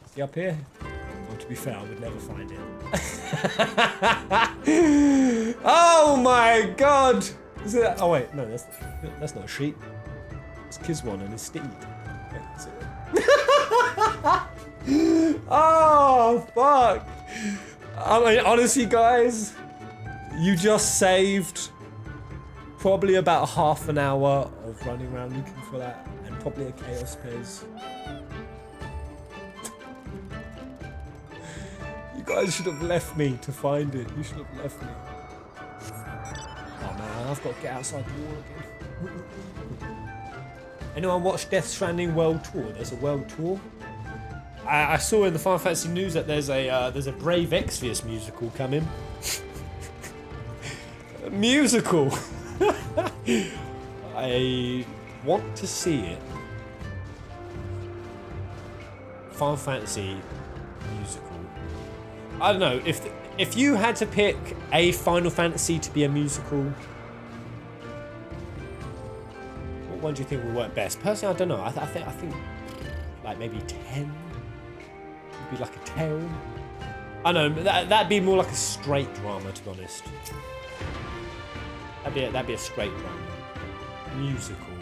is he up here? Well, to be fair, I would never find it. Oh my god! Is it? Oh wait, no, that's not a sheep. It's Kizwan and his steed. Oh fuck! I mean, honestly, guys, you just saved probably about half an hour of running around looking for that, and probably a Chaos Pez. You guys should have left me to find it. You should have left me. Oh man, I've got to get outside the wall again. Anyone watch Death Stranding World Tour? There's a world tour. I saw in the Final Fantasy news that there's a Brave Exvius musical coming. A musical. I want to see it. Final Fantasy musical. I don't know if you had to pick a Final Fantasy to be a musical. What one do you think would work best? Personally, I don't know. I think like maybe 10. Be like a tale. I know that'd be more like a straight drama, to be honest. That'd be a straight drama, musical.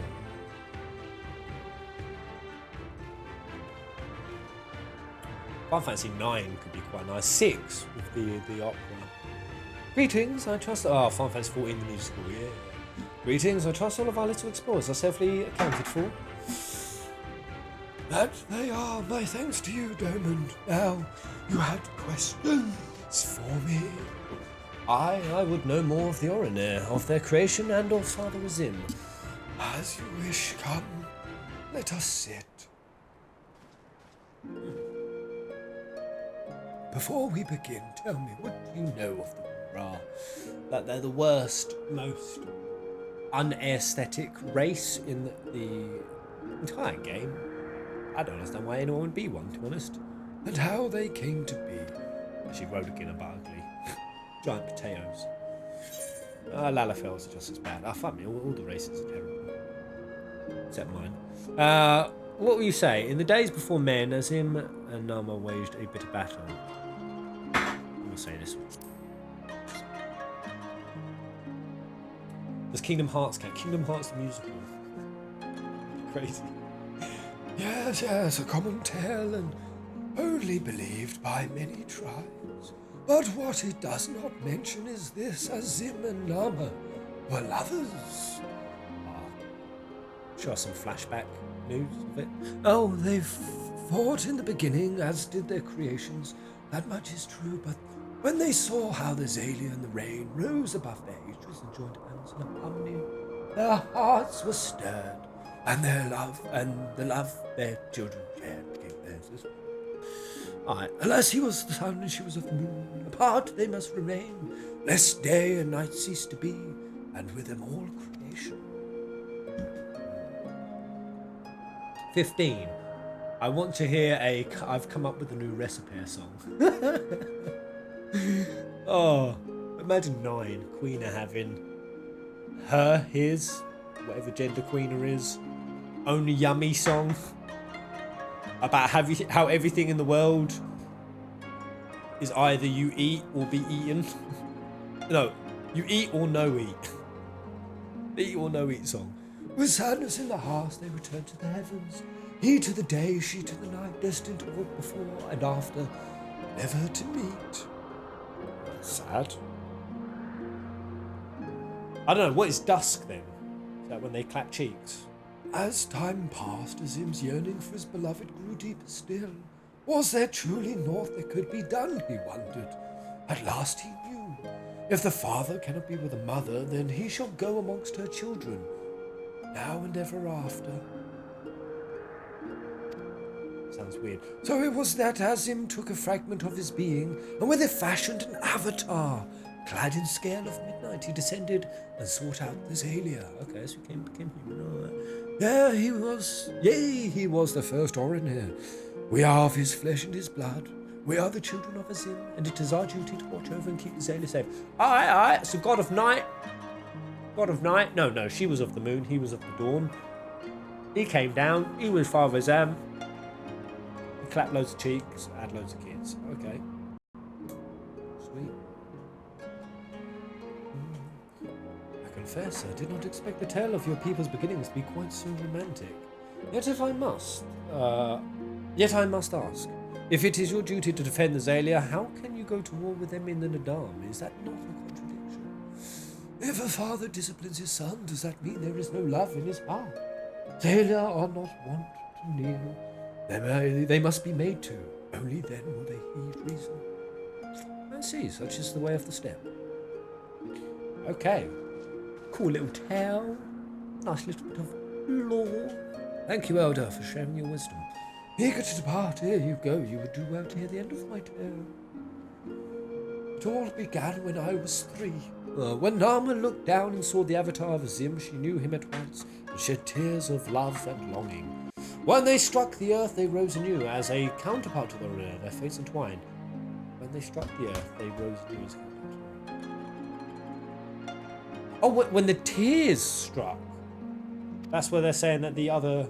Final Fantasy 9 could be quite nice. 6 with the opera. Greetings, I trust... Oh, Final Fantasy 14, the musical, yeah. Greetings, I trust all of our little explorers are safely accounted for. That they are, my thanks to you, Diamond. Now, you had questions for me. I would know more of the Orinair, of their creation and of Father Azim. As you wish, come. Let us sit. Before we begin, tell me, what do you know of the Ra? That they're the worst, most unaesthetic race in the entire game. I don't understand why anyone would be one, to be honest. And how they came to be. Actually, Rodikin are ugly. Giant potatoes. Lalafels are just as bad. Fuck me, all the races are terrible. Except mine. What will you say? In the days before men, Azim and Nama waged a bitter battle. I'm gonna say this one. Does Kingdom Hearts count? Kingdom Hearts the musical. Crazy. Yes, yes, a common tale and only believed by many tribes. But what it does not mention is this: Azim and Nama were lovers. Show us some flashback news of it. Oh, they fought in the beginning, as did their creations. That much is true, but when they saw how the Zalia and the rain rose above their hatreds and joined hands in a harmony, their hearts were stirred, and their love and the love their children shared became theirs as well. Aye, alas, he was the sun and she was of the moon. Apart they must remain, lest day and night cease to be, and with them all creation. 15. I want to hear I've come up with a new recipe song. Oh, imagine 9. Queener having his, whatever gender Queener is, own yummy song about how everything in the world is either you eat or be eaten. No, you eat or no eat. Eat or no eat song. With sadness in the heart, they return to the heavens. He to the day, she to the night, destined to walk before and after, never to meet. Sad. I don't know, what is dusk then? Is that when they clap cheeks? As time passed, Azim's yearning for his beloved grew deeper still. Was there truly naught that could be done, he wondered. At last he knew. If the father cannot be with the mother, then he shall go amongst her children, now and ever after. Sounds weird. So it was that Azim took a fragment of his being, and with it fashioned an avatar. Clad in scale of midnight, he descended and sought out the Zalia. Okay, so he became human. All right. Yeah, he was the first Orinair. We are of his flesh and his blood. We are the children of Azim, and it is our duty to watch over and keep the Zalia safe. Aye, so God of Night. No, she was of the moon, he was of the dawn. He came down, he was Father Azam. He clapped loads of cheeks, had loads of kids. Okay. Sweet. I confess, I did not expect the tale of your people's beginnings to be quite so romantic. Yet I must ask, if it is your duty to defend the Zalia, how can you go to war with them in the Nadam? Is that not a contradiction? If a father disciplines his son, does that mean there is no love in his heart? Zalia are not wont to kneel. They must be made to. Only then will they heed reason. I see, such is the way of the step. Okay. Cool little tale. Nice little bit of lore. Thank you, Elder, for sharing your wisdom. Eager to depart, here you go. You would do well to hear the end of my tale. It all began when I was 3. When Nama looked down and saw the avatar of Azim, she knew him at once and shed tears of love and longing. When they struck the earth, they rose anew as a counterpart to the Orinair, their fates entwined. When they struck the earth, they rose anew as a counterpart. Oh, when the tears struck. That's where they're saying that the other...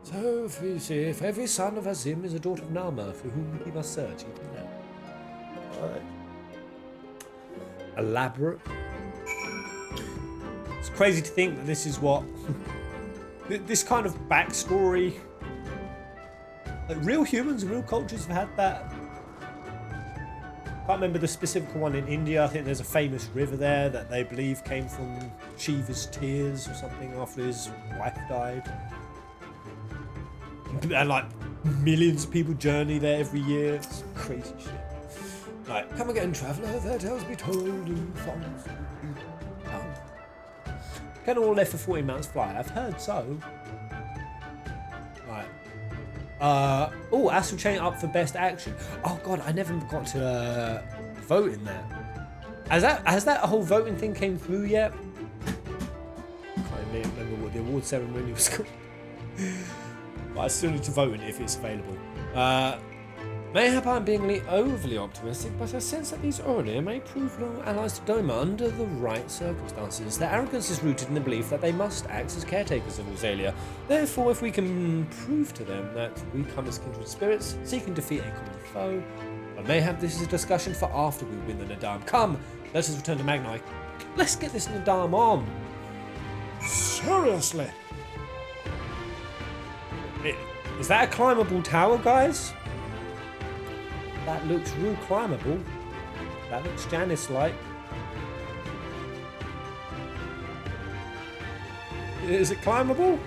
So, if every son of Azim is a daughter of Nama, for whom he must search, even now. Alright. Elaborate. It's crazy to think that this is what... this kind of backstory... Like, real humans and real cultures have had that Can't remember the specific one in India. I think there's a famous river there that they believe came from Shiva's tears or something after his wife died. And like millions of people journey there every year. It's crazy shit. Right, come again, traveller, their tales be told in songs. Can all left for 14 months fly? I've heard so. Right. Oh, Astral Chain up for best action. Oh god, I never got to vote in there. Has that whole voting thing came through yet? Can't remember what the award ceremony was called. But I still need to vote in it if it's available. Mayhap I'm being overly optimistic, but I sense that these Ornir may prove loyal allies to Doma under the right circumstances. Their arrogance is rooted in the belief that they must act as caretakers of Rosalia. Therefore, if we can prove to them that we come as kindred spirits, seeking to defeat a common foe, but mayhap this is a discussion for after we win the Nadam. Come, let us return to Magnai. Let's get this Nadam on. Seriously? Is that a climbable tower, guys? That looks real climbable. That looks Janice-like. Is it climbable?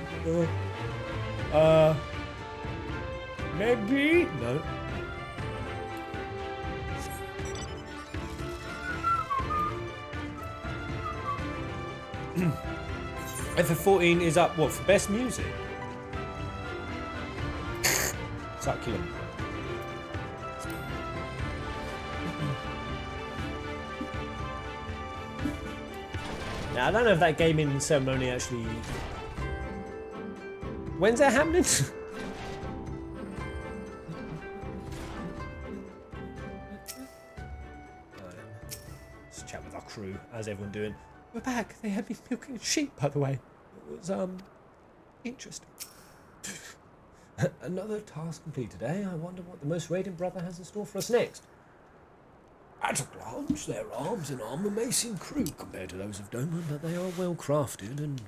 Maybe? No. FF14 is up, what, for best music? Succulent. Now, I don't know if that gaming ceremony actually... When's that happening? Let's chat with our crew. How's everyone doing? We're back. They had me milking sheep, by the way. It was, interesting. Another task completed, eh? I wonder what the most radiant brother has in store for us next. At a glance, their arms and armour may seem crude compared to those of Doma, but they are well crafted and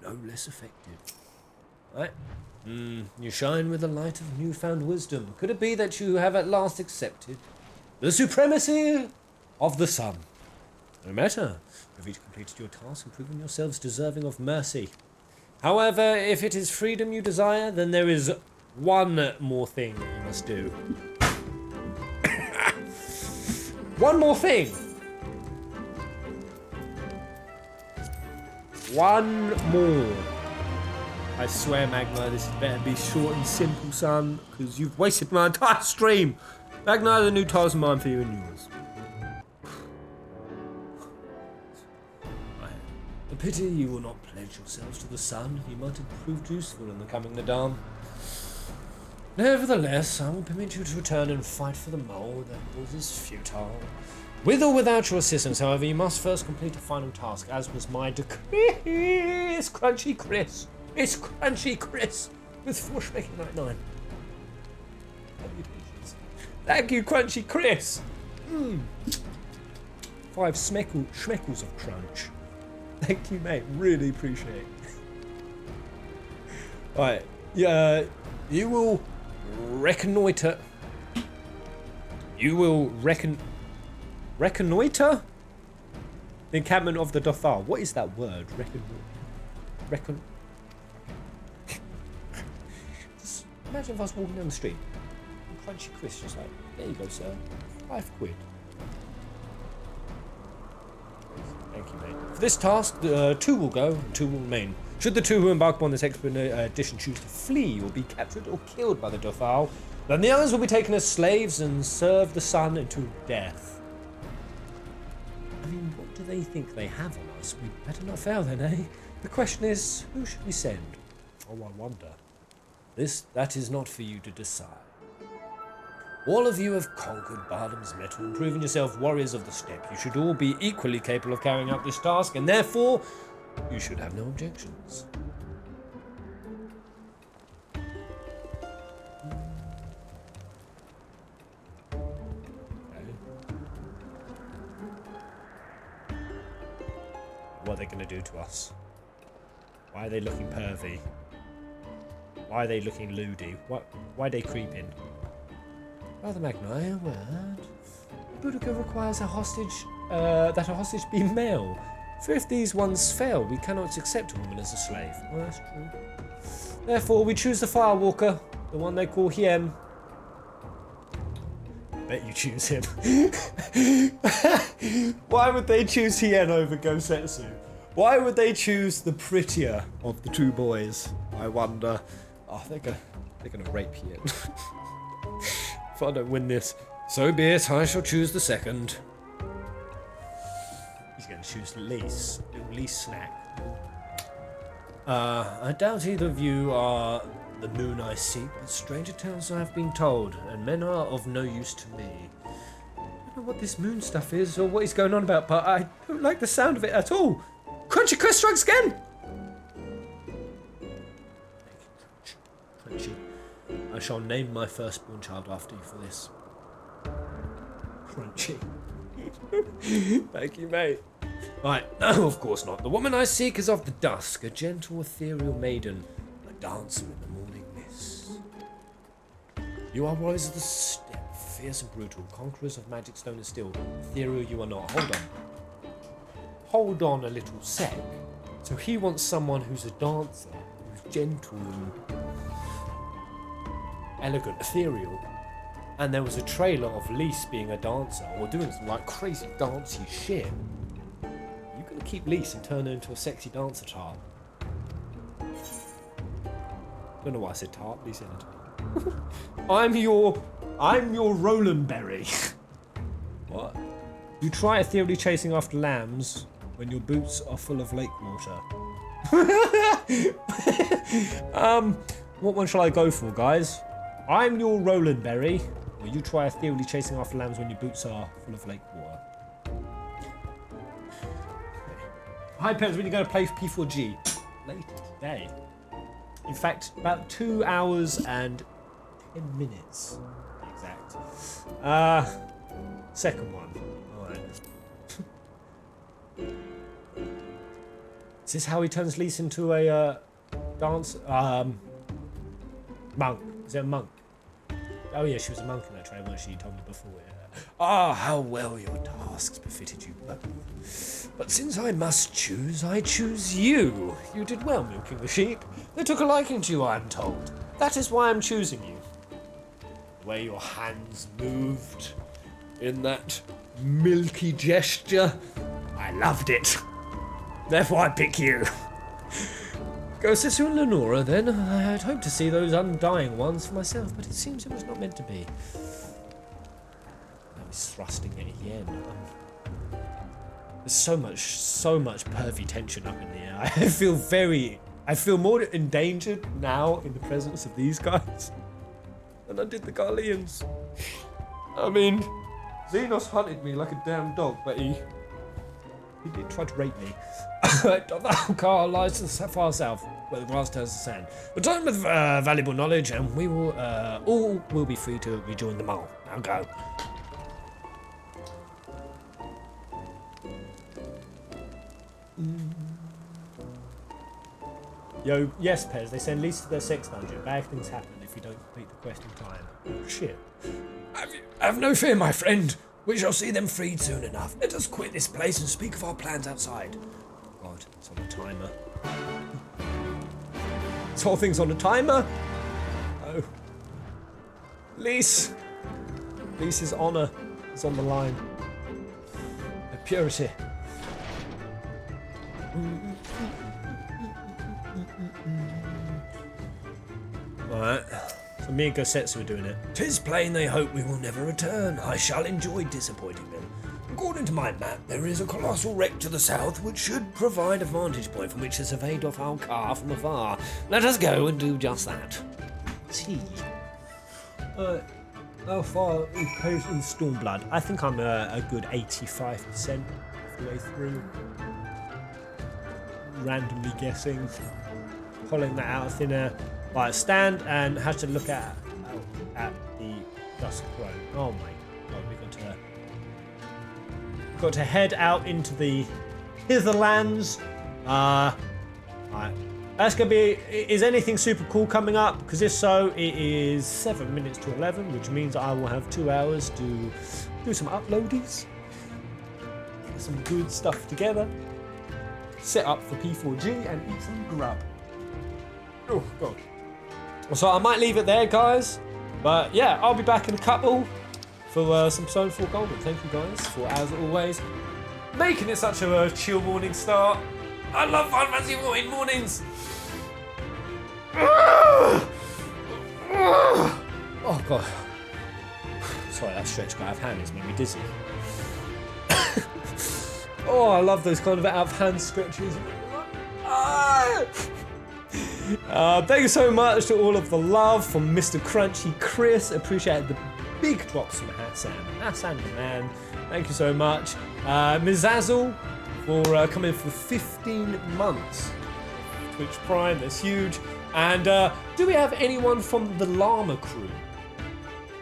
no less effective. Right? You shine with the light of newfound wisdom. Could it be that you have at last accepted the supremacy of the sun? No matter, you've each completed your task and proven yourselves deserving of mercy. However, if it is freedom you desire, then there is one more thing you must do. One more thing. One more. I swear, Magna, this better be short and simple, son, because you've wasted my entire stream. Magna, the new task of mine for you and yours. A pity you will not pledge yourselves to the sun. You might have proved useful in the coming Nadam. Nevertheless, I will permit you to return and fight for the mole. That was futile. With or without your assistance, however, you must first complete a final task, as was my decree. It's Crunchy Chris. It's Crunchy Chris with 4 Schmecky 99. Thank you, Crunchy Chris. 5 schmeckles of crunch. Thank you, mate. Really appreciate it. Right. You will reconnoiter. You will reconnoiter the encampment of the Dothar. What is that word? Just imagine if I was walking down the street. And Crunchy Chris just like, there you go, sir. 5 quid. Thank you, mate. For this task, 2 will go and 2 will remain. Should the 2 who embark upon this expedition choose to flee or be captured or killed by the Dothal, then the others will be taken as slaves and serve the sun until death. I mean, what do they think they have on us? We better not fail then, eh? The question is, who should we send? Oh, I wonder. That is not for you to decide. All of you have conquered Bardam's metal and proven yourself warriors of the steppe. You should all be equally capable of carrying out this task, and therefore, you should have no objections. What are they going to do to us? Why are they looking pervy? Why are they looking loody? Why are they creeping? Brother Magnai, a word. Boudica requires a hostage, that a hostage be male. For if these ones fail, we cannot accept a woman as a slave. Well, that's true. Therefore, we choose the Firewalker, the one they call Hien. Bet you choose him. Why would they choose Hien over Gosetsu? Why would they choose the prettier of the two boys? I wonder. Oh, they're gonna rape Hien. If I don't win this, so be it. I shall choose the second. He's gonna choose Lise. Little Lise snack. I doubt either of you are the moon I seek, but stranger tales I have been told, and men are of no use to me. I don't know what this moon stuff is, or what he's going on about, but I don't like the sound of it at all. Crunchy Chris strikes again! Crunchy. I shall name my firstborn child after you for this. Crunchy. Thank you, mate. Right, no, of course not. The woman I seek is of the dusk, a gentle, ethereal maiden, a dancer in the morning mist. You are warriors of the steppe, fierce and brutal, conquerors of magic, stone and steel. Ethereal you are not. Hold on. Hold on a little sec. So he wants someone who's a dancer, who's gentle and elegant, ethereal. And there was a trailer of Lise being a dancer, or doing some like crazy dancey shit. You gonna keep Lise and turn her into a sexy dancer tart? Don't know why I said tart, Lise in a tart. I'm your Roland Berry. What? You try ethereally chasing after lambs when your boots are full of lake water. What one shall I go for, guys? I'm your Roland Berry. Or you try ethereally chasing after lambs when your boots are full of lake water. Hi, Peps, when are you going to play P4G? Later today. In fact, about 2 hours and 10 minutes. Exact. Second one. Alright. Is this how he turns Lise into a dancer? Monk. Is it a monk? Oh yeah, she was a monk in that trailer, wasn't she? You told me before. Yeah. Ah, how well your tasks befitted you both. But since I must choose, I choose you. You did well milking the sheep. They took a liking to you, I'm told. That is why I'm choosing you. The way your hands moved in that milky gesture, I loved it. Therefore I pick you. Go Sisu and Lenora, then. I had hoped to see those undying ones for myself, but it seems it was not meant to be. Now he's thrusting at Yen. There's so much pervy tension up in the air. I feel more endangered now in the presence of these guys than I did the Garleans. I mean, Xenos hunted me like a damn dog, but he did try to rape me. The car lies to the far south, where the grass turns to sand. Return with valuable knowledge, and we will all will be free to rejoin the mole. Now go. Yo, yes, Pez. They send Lisa to their sex dungeon. Bad things happen if you don't complete the quest in time. Oh, shit. Have no fear, my friend. We shall see them freed soon enough. Let us quit this place and speak of our plans outside. God, it's on a timer. This whole thing's on a timer? Oh. Lise's honour is on the line. Her purity. Alright. So me and Gosetsu are doing it. 'Tis plain they hope we will never return. I shall enjoy disappointing them. According to my map, there is a colossal wreck to the south which should provide a vantage point from which to survey off our car from afar. Let us go and do just that. See. How far is Peasant Stormblood? I think I'm a good 85% of the way through. Randomly guessing. Pulling that out of thin air. Right, stand and have to look at the dusk road. Oh my god, we got to head out into the hitherlands. Right, That's going to be... Is anything super cool coming up? Because if so, it is 7 minutes to 11, which means I will have 2 hours to do some uploadies. Get some good stuff together. Set up for P4G and eat some grub. Oh, God. So I might leave it there, guys. But yeah, I'll be back in a couple for some Persona 4 Golden. Thank you, guys, for, as always, making it such a chill morning start. I love Final Fantasy 14 mornings. Oh, God. Sorry, that stretch guy out of hand has made me dizzy. Oh, I love those kind of out of hand stretches. Thank you so much to all of the love from Mr. Crunchy Chris. Appreciate the big drops from Hassan. Hassan, the man. Thank you so much. Ms. Zazzle for coming for 15 months. Twitch Prime, that's huge. And do we have anyone from the Llama crew?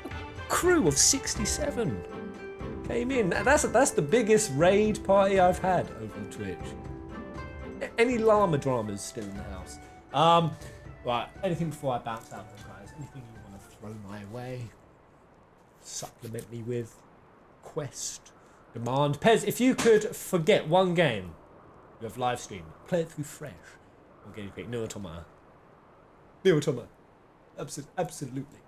A crew of 67 came in. That's the biggest raid party I've had over on Twitch. Any Llama dramas still in the house? Right, anything before I bounce out there, guys? Anything you want to throw my way? Supplement me with? Quest? Demand? Pez, if you could forget one game you have live stream, play it through fresh. Or get it quick. No Automata. No Automata. Absolutely.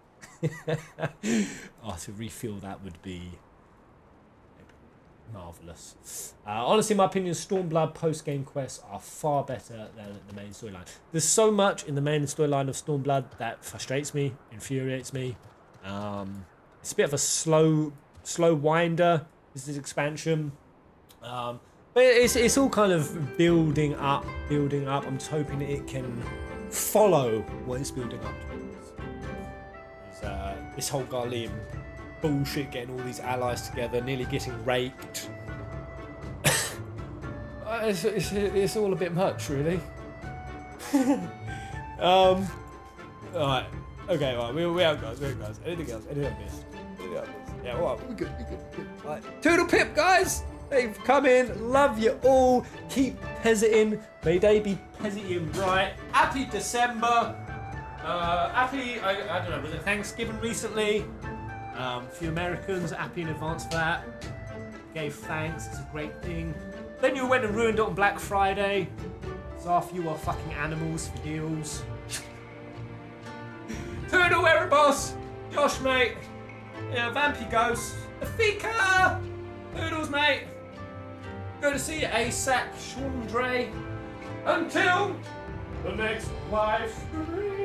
Oh, to refill that would be marvellous. Honestly, in my opinion, Stormblood post-game quests are far better than the main storyline. There's so much in the main storyline of Stormblood that frustrates me, infuriates me. It's a bit of a slow winder, this expansion. But it's all kind of building up. I'm just hoping it can follow what it's building up towards. This whole Garlean bullshit, getting all these allies together, nearly getting raped. It's all a bit much, really. Alright. Okay, right. We have guys. Anything else? Anything I missed? Yeah, alright. We're good. Right. Toodle pip, guys! Thank you for coming. Love you all. Keep peasanting. May they be peasanting bright. Happy December. Happy, I don't know, was it Thanksgiving recently? A few Americans, happy in advance for that. Gave thanks, it's a great thing. Then you went and ruined it on Black Friday. So after you are fucking animals for deals. Turtle Erebos, Josh, mate. Yeah, Vampy Ghost. Afika! Poodles, mate. Good to see you, ASAP, Schwandre. Until the next live stream.